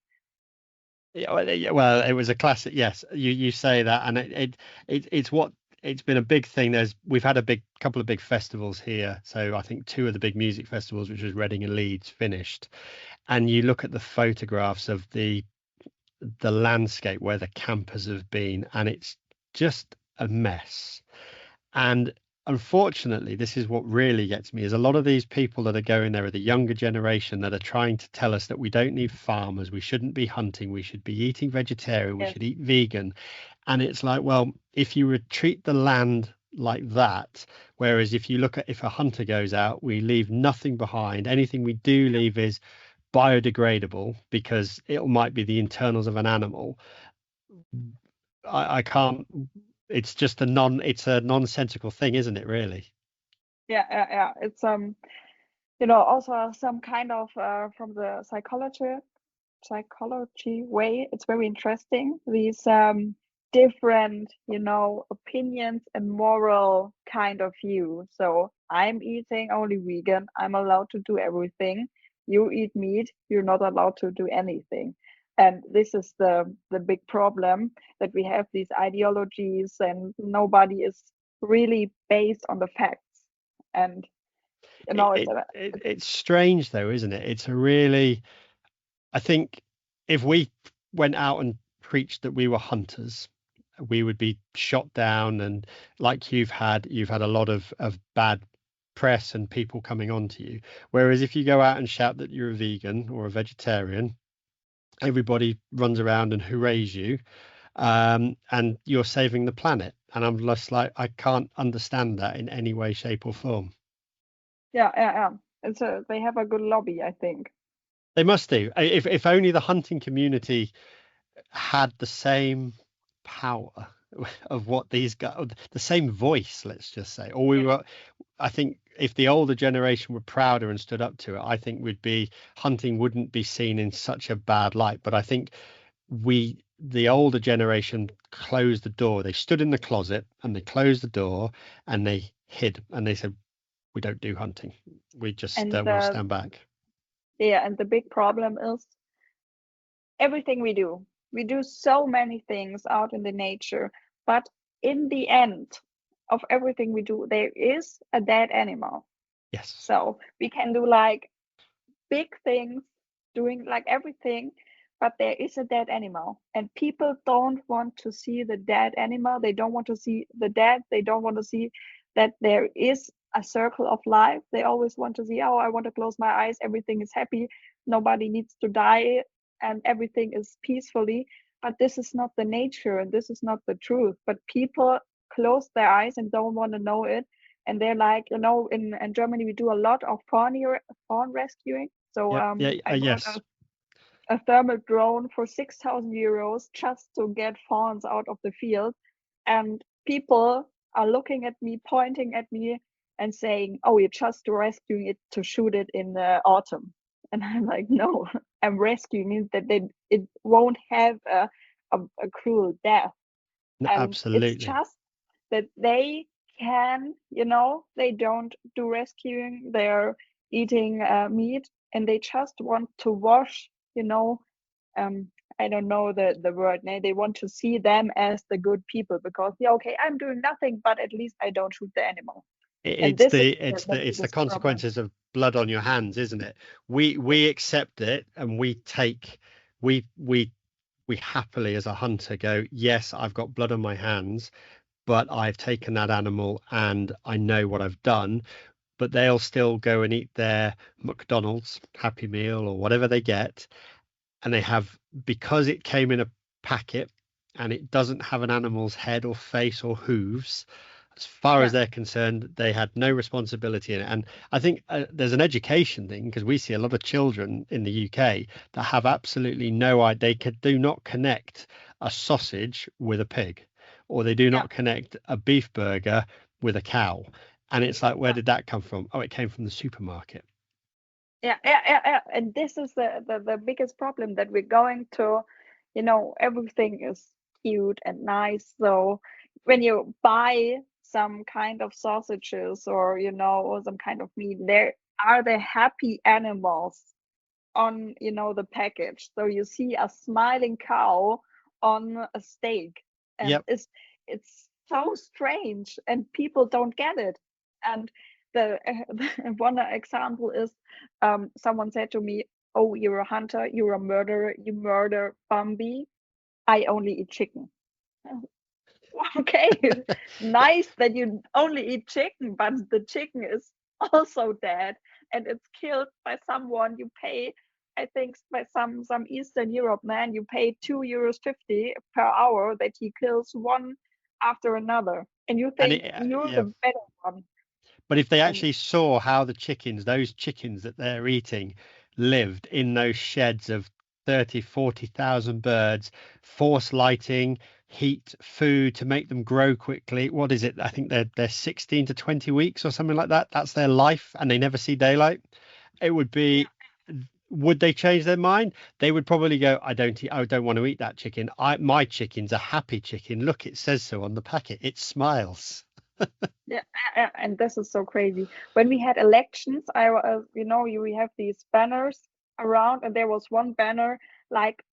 Yeah, well, it was a classic. Yes, you say that, and it's what it's been a big thing. We've had a big couple of big festivals here. So I think two of the big music festivals, which was Reading and Leeds, finished. And you look at the photographs of the landscape where the campers have been, and it's just a mess. And unfortunately, this is what really gets me is a lot of these people that are going there are the younger generation that are trying to tell us that we don't need farmers, we shouldn't be hunting, we should be eating vegetarian, we Yes, should eat vegan. And it's like, well, if you would treat the land like that, whereas if you look at if a hunter goes out, we leave nothing behind. Anything we do leave is biodegradable because it might be the internals of an animal. I can't. It's just it's a nonsensical thing, isn't it? Really? yeah. It's also some kind of from the psychology way. It's very interesting, these different opinions and moral kind of view. So I'm eating only vegan, I'm allowed to do everything. You eat meat, you're not allowed to do anything. And this is the big problem, that we have these ideologies and nobody is really based on the facts. And it's It's strange though, isn't it? It's a really, I think if we went out and preached that we were hunters, we would be shot down and like you've had a lot of bad press and people coming on to you. Whereas if you go out and shout that you're a vegan or a vegetarian, everybody runs around and hoorays you, and you're saving the planet. And I'm just like, I can't understand that in any way, shape, or form. Yeah. And so they have a good lobby, I think. They must do. If only the hunting community had the same power of what these guys, the same voice, let's just say, or we Yeah. were. I think if the older generation were prouder and stood up to it, I think hunting wouldn't be seen in such a bad light. But I think the older generation, closed the door. They stood in the closet and they closed the door and they hid and they said, we don't do hunting. We just And want to stand back. yeah, and the big problem is everything we do so many things out in the nature, but in the end of everything we do, there is a dead animal. Yes. So we can do like big things, doing like everything, but there is a dead animal, and people don't want to see the dead animal. They don't want to see the dead. They don't want to see that there is a circle of life. They always want to see, oh, I want to close my eyes, everything is happy, nobody needs to die, and everything is peacefully. But this is not the nature, and this is not the truth. But people close their eyes and don't want to know it. And they're like, in Germany we do a lot of fawn rescuing. So Yep. I bought Yes. a thermal drone for 6,000 euros just to get fawns out of the field. And people are looking at me, pointing at me, and saying, "Oh, you're just rescuing it to shoot it in the autumn." And I'm like, "No, I'm rescuing it that it won't have a cruel death." No, And it's absolutely. just that they can, they don't do rescuing. They're eating meat, and they just want to wash, um, I don't know the word. They want to see them as the good people because, yeah, okay, I'm doing nothing, but at least I don't shoot the animal. And It's this is the the it's the biggest problem. consequences of blood on your hands, isn't it? We accept it and we we we happily as a hunter go, yes, I've got blood on my hands, but I've taken that animal and I know what I've done. But they'll still go and eat their McDonald's Happy Meal or whatever they get, and they have, because it came in a packet and it doesn't have an animal's head or face or hooves, as far as Yeah, they're concerned, they had no responsibility in it. And I think there's an education thing, because we see a lot of children in the UK that have absolutely no idea. Do not connect a sausage with a pig, or they do yeah, not connect a beef burger with a cow. And it's like, where yeah. did that come from? Oh, it came from the supermarket. Yeah. And this is the biggest problem that we're going to, everything is cute and nice. So when you buy some kind of sausages or some kind of meat, there are the happy animals on, the package. So you see a smiling cow on a steak, and Yep. it's so strange, and people don't get it. And the one example is, someone said to me, "Oh, you're a hunter, you're a murderer, you murder Bambi. I only eat chicken." Okay, nice that you only eat chicken, but the chicken is also dead, and it's killed by someone you pay. I think by some Eastern Europe man, you pay 2.50 euros per hour that he kills one after another, and you And think you're yeah. the better one. But if they And actually saw how those chickens that they're eating, lived in those sheds of 30, 40,000 birds, force lighting, heat, food to make them grow quickly. What is it? I think they're 16 to 20 weeks or something like that. That's their life, and they never see daylight. It would yeah, be, would they change their mind? They would probably go, I don't want to eat that chicken. My chicken's a happy chicken. Look, it says so on the packet. It smiles. and this is so crazy. When we had elections, we have these banners around, and there was one banner like,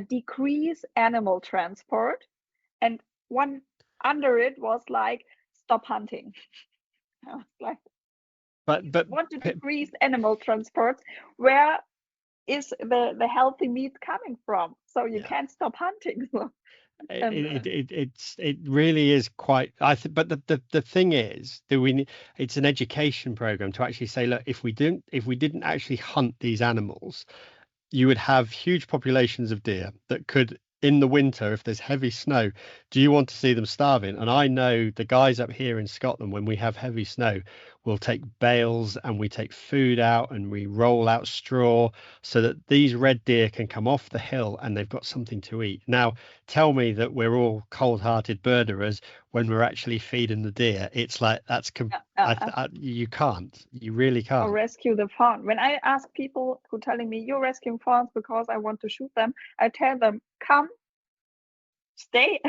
decrease animal transport, and one under it was like, stop hunting. I was like, But you but want to decrease animal transport, where is the healthy meat coming from? So you yeah. can't stop hunting. And It really is quite, I think. But the thing is, it's an education program to actually say, look, if we didn't actually hunt these animals, you would have huge populations of deer that could, in the winter, if there's heavy snow, do you want to see them starving? And I know the guys up here in Scotland, when we have heavy snow, we'll take bales and we take food out and we roll out straw so that these red deer can come off the hill and they've got something to eat. Now, tell me that we're all cold-hearted murderers when we're actually feeding the deer. It's like you can't. You really or can't. rescue the fawn. When I ask people who telling me you're rescuing fawns because I want to shoot them, I tell them, come, stay,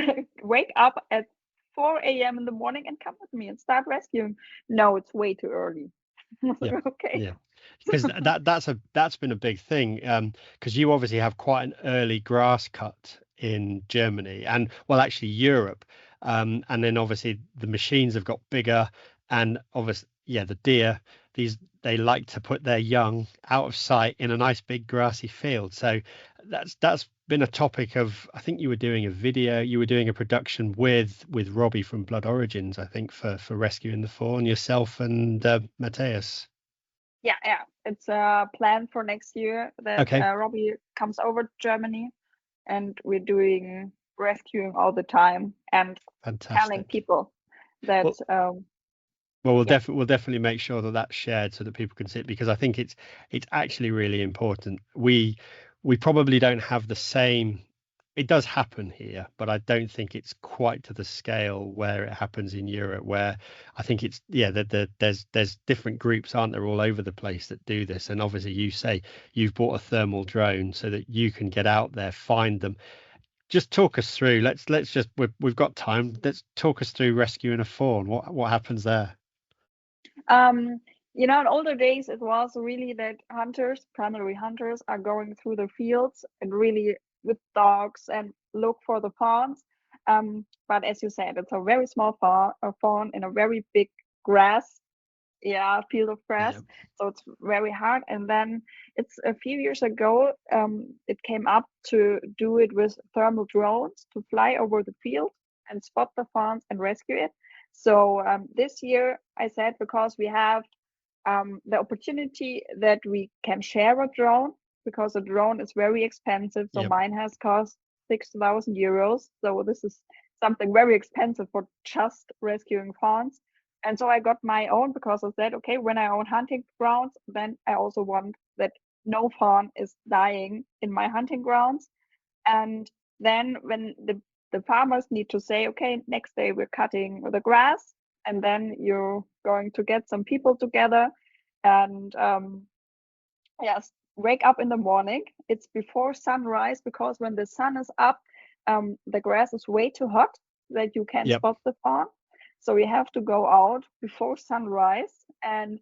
wake up at 4 a.m. in the morning and come with me and start rescuing. No, it's way too early. Yeah, Okay. yeah, because that's been a big thing. Because you obviously have quite an early grass cut in Germany and well, actually Europe, and then obviously the machines have got bigger, and obviously, yeah, the deer they like to put their young out of sight in a nice big grassy field. So that's been a topic of, I think you were doing a video, you were doing a production with Robbie from Blood Origins, I think, for rescuing the fawn, yourself and Matthias. Yeah. It's a plan for next year that Okay, Robbie comes over to Germany and we're doing rescuing all the time and telling fantastic. people that Well, well, yeah. we'll definitely make sure that that's shared so that people can see it, because I think it's actually really important. We probably don't have the same. It does happen here, but I don't think it's quite to the scale where it happens in Europe, where I think it's, yeah, there's different groups, aren't there, all over the place that do this. And obviously, you say you've bought a thermal drone so that you can get out there, find them. Just talk us through. Let's just we've got time. Let's talk us through rescuing a fawn. What happens there? Um, in older days, it was really that hunters, primary hunters, are going through the fields and really with dogs and look for the fawns. But as you said, it's a very small fawn in a very big grass, field of Yeah. grass. So it's very hard. And then it's a few years ago, it came up to do it with thermal drones to fly over the field and spot the fawns and rescue it. So this year, I said, because we have the opportunity that we can share a drone, because a drone is very expensive. So Yep. mine has cost 6,000 euros. So this is something very expensive for just rescuing fawns. And so I got my own because I said, okay, when I own hunting grounds, then I also want that no fawn is dying in my hunting grounds. And then when the farmers need to say, okay, next day we're cutting the grass, and then you're going to get some people together and yes, wake up in the morning. It's before sunrise because when the sun is up, the grass is way too hot that you can Yep. spot the fawn. So we have to go out before sunrise. And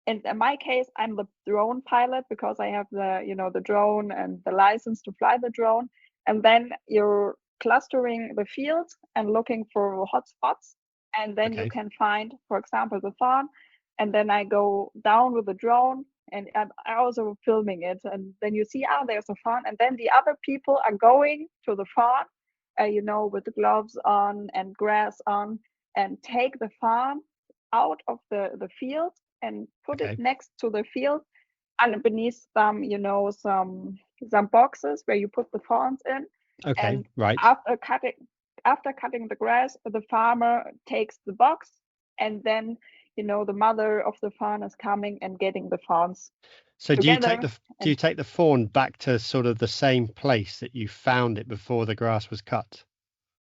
in my case, I'm the drone pilot because I have the drone and the license to fly the drone. And then you're clustering the field and looking for hot spots. And then you Okay. can find, for example, the fawn. And then I go down with the drone and I'm also filming it. And then you see, there's a fawn. And then the other people are going to the fawn, with the gloves on and grass on, and take the fawn out of the field and put it Okay. next to the field and beneath them, some boxes where you put the fawns in. Okay. And Right. after cutting the grass, the farmer takes the box, and then the mother of the fawn is coming and getting the fawns So together. do you And take the fawn back to sort of the same place that you found it before the grass was cut?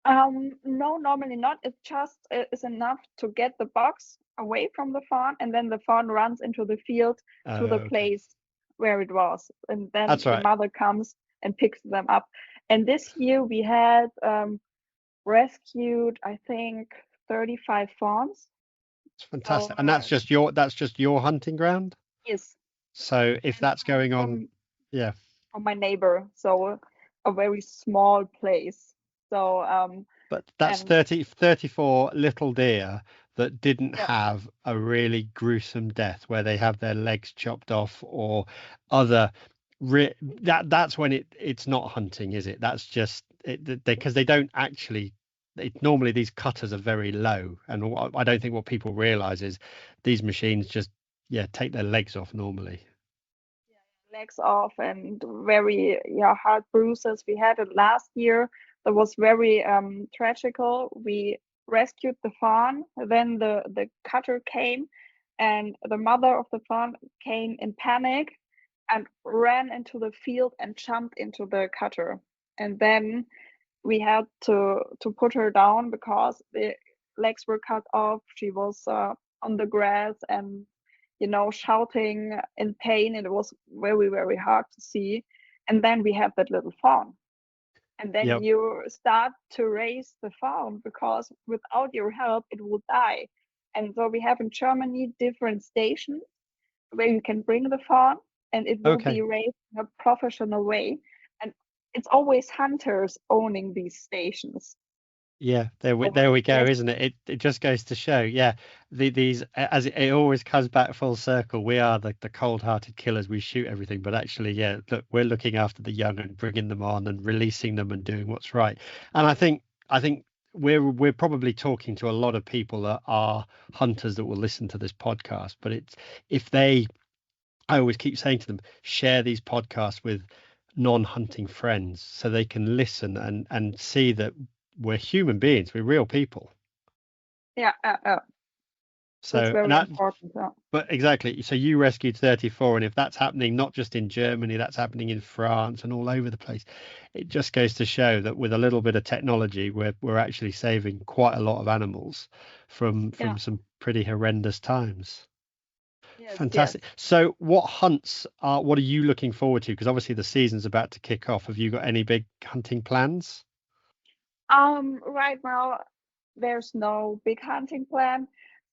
no, normally not. It just is enough to get the box away from the fawn, and then the fawn runs into the field to the Okay. place where it was, and then That's the right. mother comes and picks them up. And this year we had rescued, I think, 35 fawns. It's So fantastic. And that's just your hunting ground. yes, So if and that's going on, from yeah. from my neighbor, so a very small place. So But that's and 34 little deer that didn't yeah. have a really gruesome death where they have their legs chopped off or other that's when it's not hunting, is it? That's just it, because they don't actually normally these cutters are very low, and I don't think what people realize is these machines just, yeah, take their legs off normally. legs off and very hard bruises. We had it last year. That was very tragical. We rescued the fawn. Then the cutter came, and the mother of the fawn came in panic and ran into the field and jumped into the cutter. And then we had to put her down because the legs were cut off. She was on the grass and shouting in pain. It was very, very hard to see. And then we have that little fawn. And then Yep. you start to raise the fawn because without your help, it will die. And so we have in Germany different stations where you can bring the fawn and it will be Okay. raised in a professional way. And it's always hunters owning these stations. Yeah, So there we go, yes, isn't it? It just goes to show, yeah, these as it always comes back full circle. We are the cold-hearted killers. We shoot everything, but actually, yeah, look, we're looking after the young and bringing them on and releasing them and doing what's right. And I think we're probably talking to a lot of people that are hunters that will listen to this podcast. But it's if they, I always keep saying to them, share these podcasts with non-hunting friends so they can listen and see that we're human beings, we're real people. yeah, that's So, and very that, important. Yeah. but exactly. So you rescued 34, and if that's happening not just in Germany, that's happening in France and all over the place. It just goes to show that with a little bit of technology, we're actually saving quite a lot of animals Yeah. from some pretty horrendous times. Yes, yes. Fantastic. So what are you looking forward to? Because obviously the season's about to kick off. Have you got any big hunting plans? Right now there's no big hunting plan.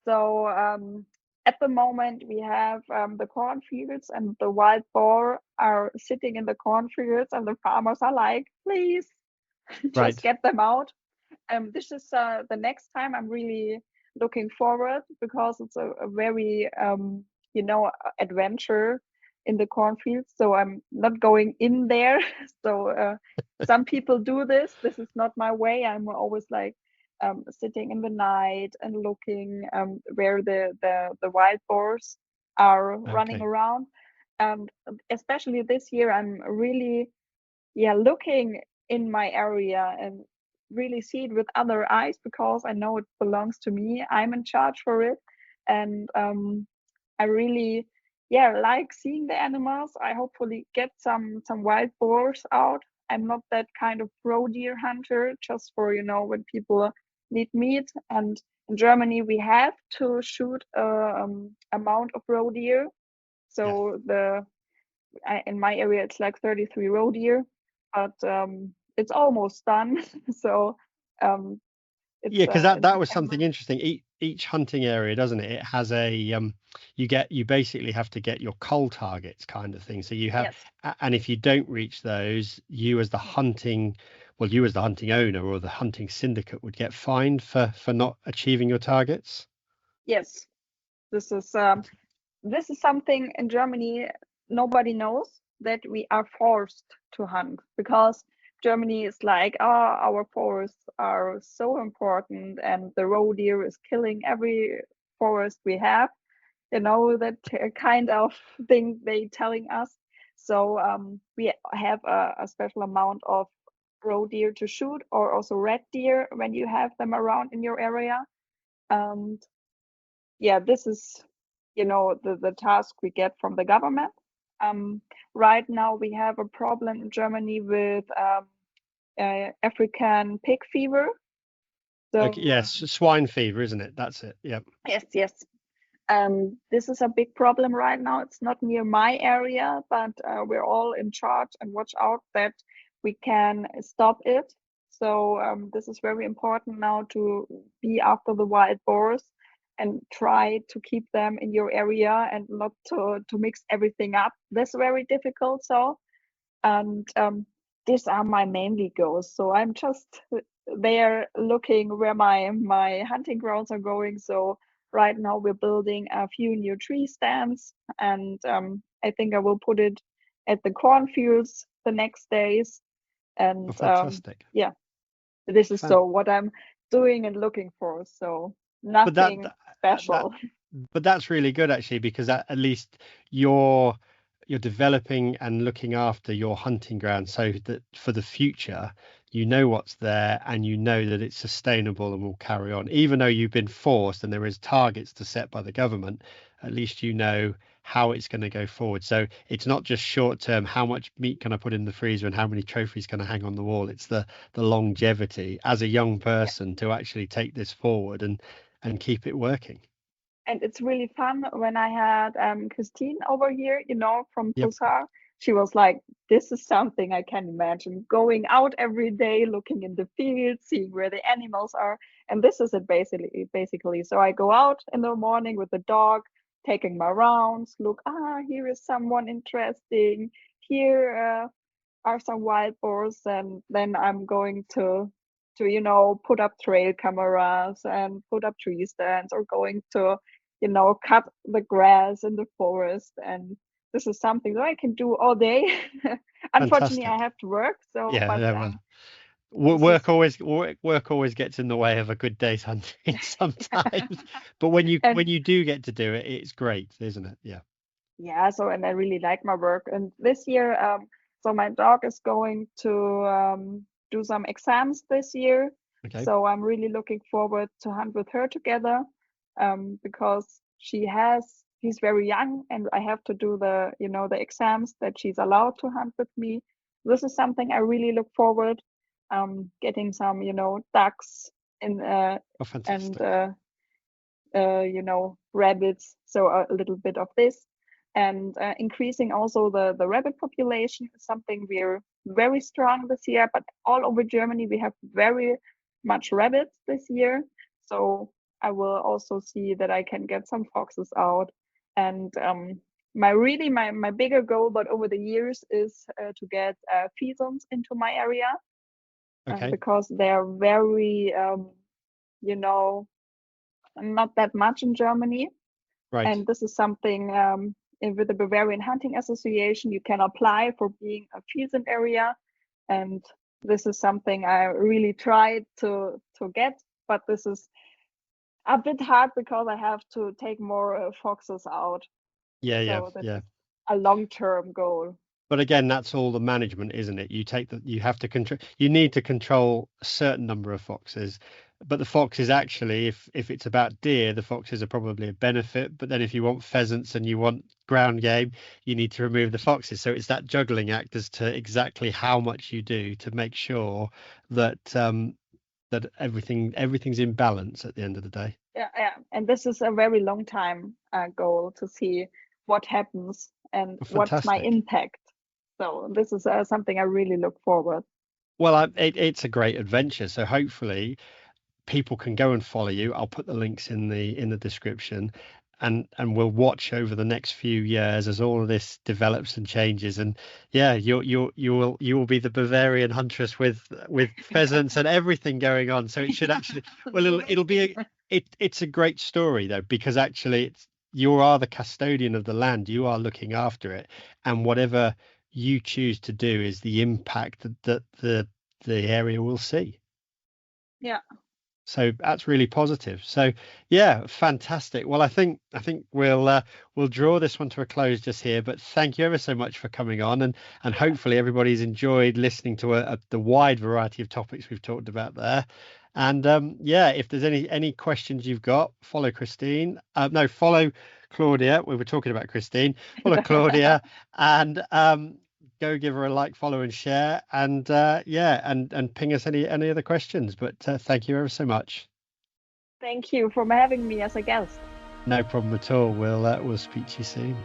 So at the moment we have the cornfields and the wild boar are sitting in the cornfields and the farmers are like, please just Right. get them out. This is the next time I'm really looking forward because it's a very adventure in the cornfields. So I'm not going in there. So some people do this. This is not my way. I'm always like sitting in the night and looking where the wild boars are running Okay. around. And especially this year, I'm really looking in my area and really see it with other eyes because I know it belongs to me. I'm in charge for it, and I really like seeing the animals. I hopefully get some wild boars out. I'm not that kind of roe deer hunter, just for when people need meat. And in Germany, we have to shoot a amount of roe deer. Yeah. So in my area it's like 33 roe deer, but it's almost done. So um, Yeah, it's because that was September. something interesting. Each hunting area, doesn't it? It has a you basically have to get your cull targets kind of thing. So you have, Yes, and if you don't reach those, you as the hunting owner or the hunting syndicate would get fined for not achieving your targets. yes. This is something in Germany nobody knows, that we are forced to hunt because Germany is like, oh, our forests are so important and the roe deer is killing every forest we have. That kind of thing they telling us. So we have a special amount of roe deer to shoot, or also red deer when you have them around in your area. And this is the task we get from the government. Right now we have a problem in Germany with African pig fever. Okay, So yes, swine fever, isn't it? That's it. Yeah. yes, yes. This is a big problem right now. It's not near my area, but we're all in charge and watch out that we can stop it. So this is very important now to be after the wild boars and try to keep them in your area and not to mix everything up. That's very difficult. So and these are my mainly goals. So I'm just there looking where my hunting grounds are going. So right now we're building a few new tree stands, and I think I will put it at the cornfields the next days. Oh, And fantastic. yeah, this is Fan so what I'm doing and looking for. So but that nothing that special. but that's really good actually because at least you're you're developing and looking after your hunting ground so that for the future you know what's there and you know that it's sustainable and will carry on. Even though you've been forced and there is targets to set by the government, at least you know how it's going to go forward. So it's not just short term, how much meat can I put in the freezer and how many trophies can I hang on the wall. It's the longevity as a young person to actually take this forward and keep it working. And it's really fun when I had Christine over here, from Yep. Pulsar. She was like, this is something I can imagine, going out every day, looking in the field, seeing where the animals are. And this is it basically. So I go out in the morning with the dog, taking my rounds, look, here is someone interesting. Here are some wild boars, and then I'm going to put up trail cameras and put up tree stands, or going to cut the grass in the forest. And this is something that I can do all day. Unfortunately, I Fantastic. have to work, so Yeah, but yeah, well, this is work always gets in the way of a good day's hunting sometimes. But when and you do get to do it, it's great, isn't it? Yeah. yeah, so and I really like my work. And this year, so my dog is going to do some exams this year. Okay. So I'm really looking forward to hunt with her together, because he's very young, and I have to do the exams that she's allowed to hunt with me. This is something I really look forward, getting some, ducks in Oh, and fantastic. rabbits. So a little bit of this, and increasing also the rabbit population is something we're very strong this year. But all over Germany, we have very much rabbits this year. So I will also see that I can get some foxes out. And my bigger goal, but over the years, is to get pheasants into my area, Okay. because they're very not that much in Germany. Right. And this is something, with the Bavarian Hunting Association, you can apply for being a pheasant area. And this is something I really tried to get, but this is a bit hard because I have to take more foxes out. Yeah, yeah, So this yeah. is a long-term goal. But again, that's all the management, isn't it? You have to control, you need to control a certain number of foxes. But the foxes actually, if it's about deer, the foxes are probably a benefit. But then if you want pheasants and you want ground game, you need to remove the foxes. So it's that juggling act as to exactly how much you do to make sure that that everything's in balance at the end of the day. Yeah. And this is a very long time goal, to see what happens and Well, what's my fantastic. impact. So this is something I really look forward. Well, it's a great adventure. So hopefully people can go and follow you. I'll put the links in the description, and we'll watch over the next few years as all of this develops and changes. And yeah, you will be the Bavarian huntress with pheasants and everything going on. So it should actually, well, it'll be it's a great story though, because actually you are the custodian of the land. You are looking after it, and whatever you choose to do is the impact that the area will see. Yeah. So that's really positive. So yeah, fantastic. Well, I think we'll draw this one to a close just here. But thank you ever so much for coming on, and hopefully everybody's enjoyed listening to the wide variety of topics we've talked about there. And yeah, if there's any questions you've got, follow Christine. No, follow Claudia. We were talking about Christine. Follow Claudia, and go give her a like, follow, and share, and yeah, and ping us any other questions. But thank you ever so much. Thank you for having me as a guest. No problem at all. We'll speak to you soon.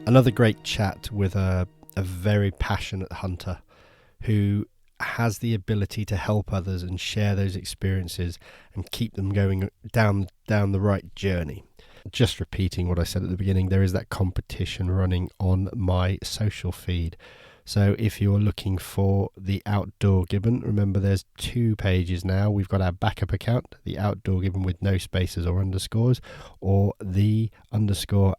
Another great chat with a very passionate hunter who has the ability to help others and share those experiences and keep them going down the right journey. Just repeating what I said at the beginning, there is that competition running on my social feed. So if you're looking for the Outdoor Gibbon, remember there's 2 pages now. We've got our backup account, the Outdoor Gibbon with no spaces or underscores, or the _outdoor_Gibbon.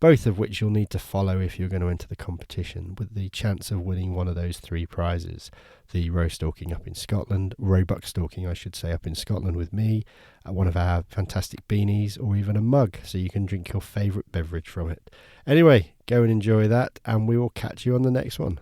both of which you'll need to follow if you're going to enter the competition, with the chance of winning one of those 3 prizes: the roe stalking up in Scotland, roebuck stalking I should say, up in Scotland with me, one of our fantastic beanies, or even a mug so you can drink your favourite beverage from it. Anyway, go and enjoy that, and we will catch you on the next one.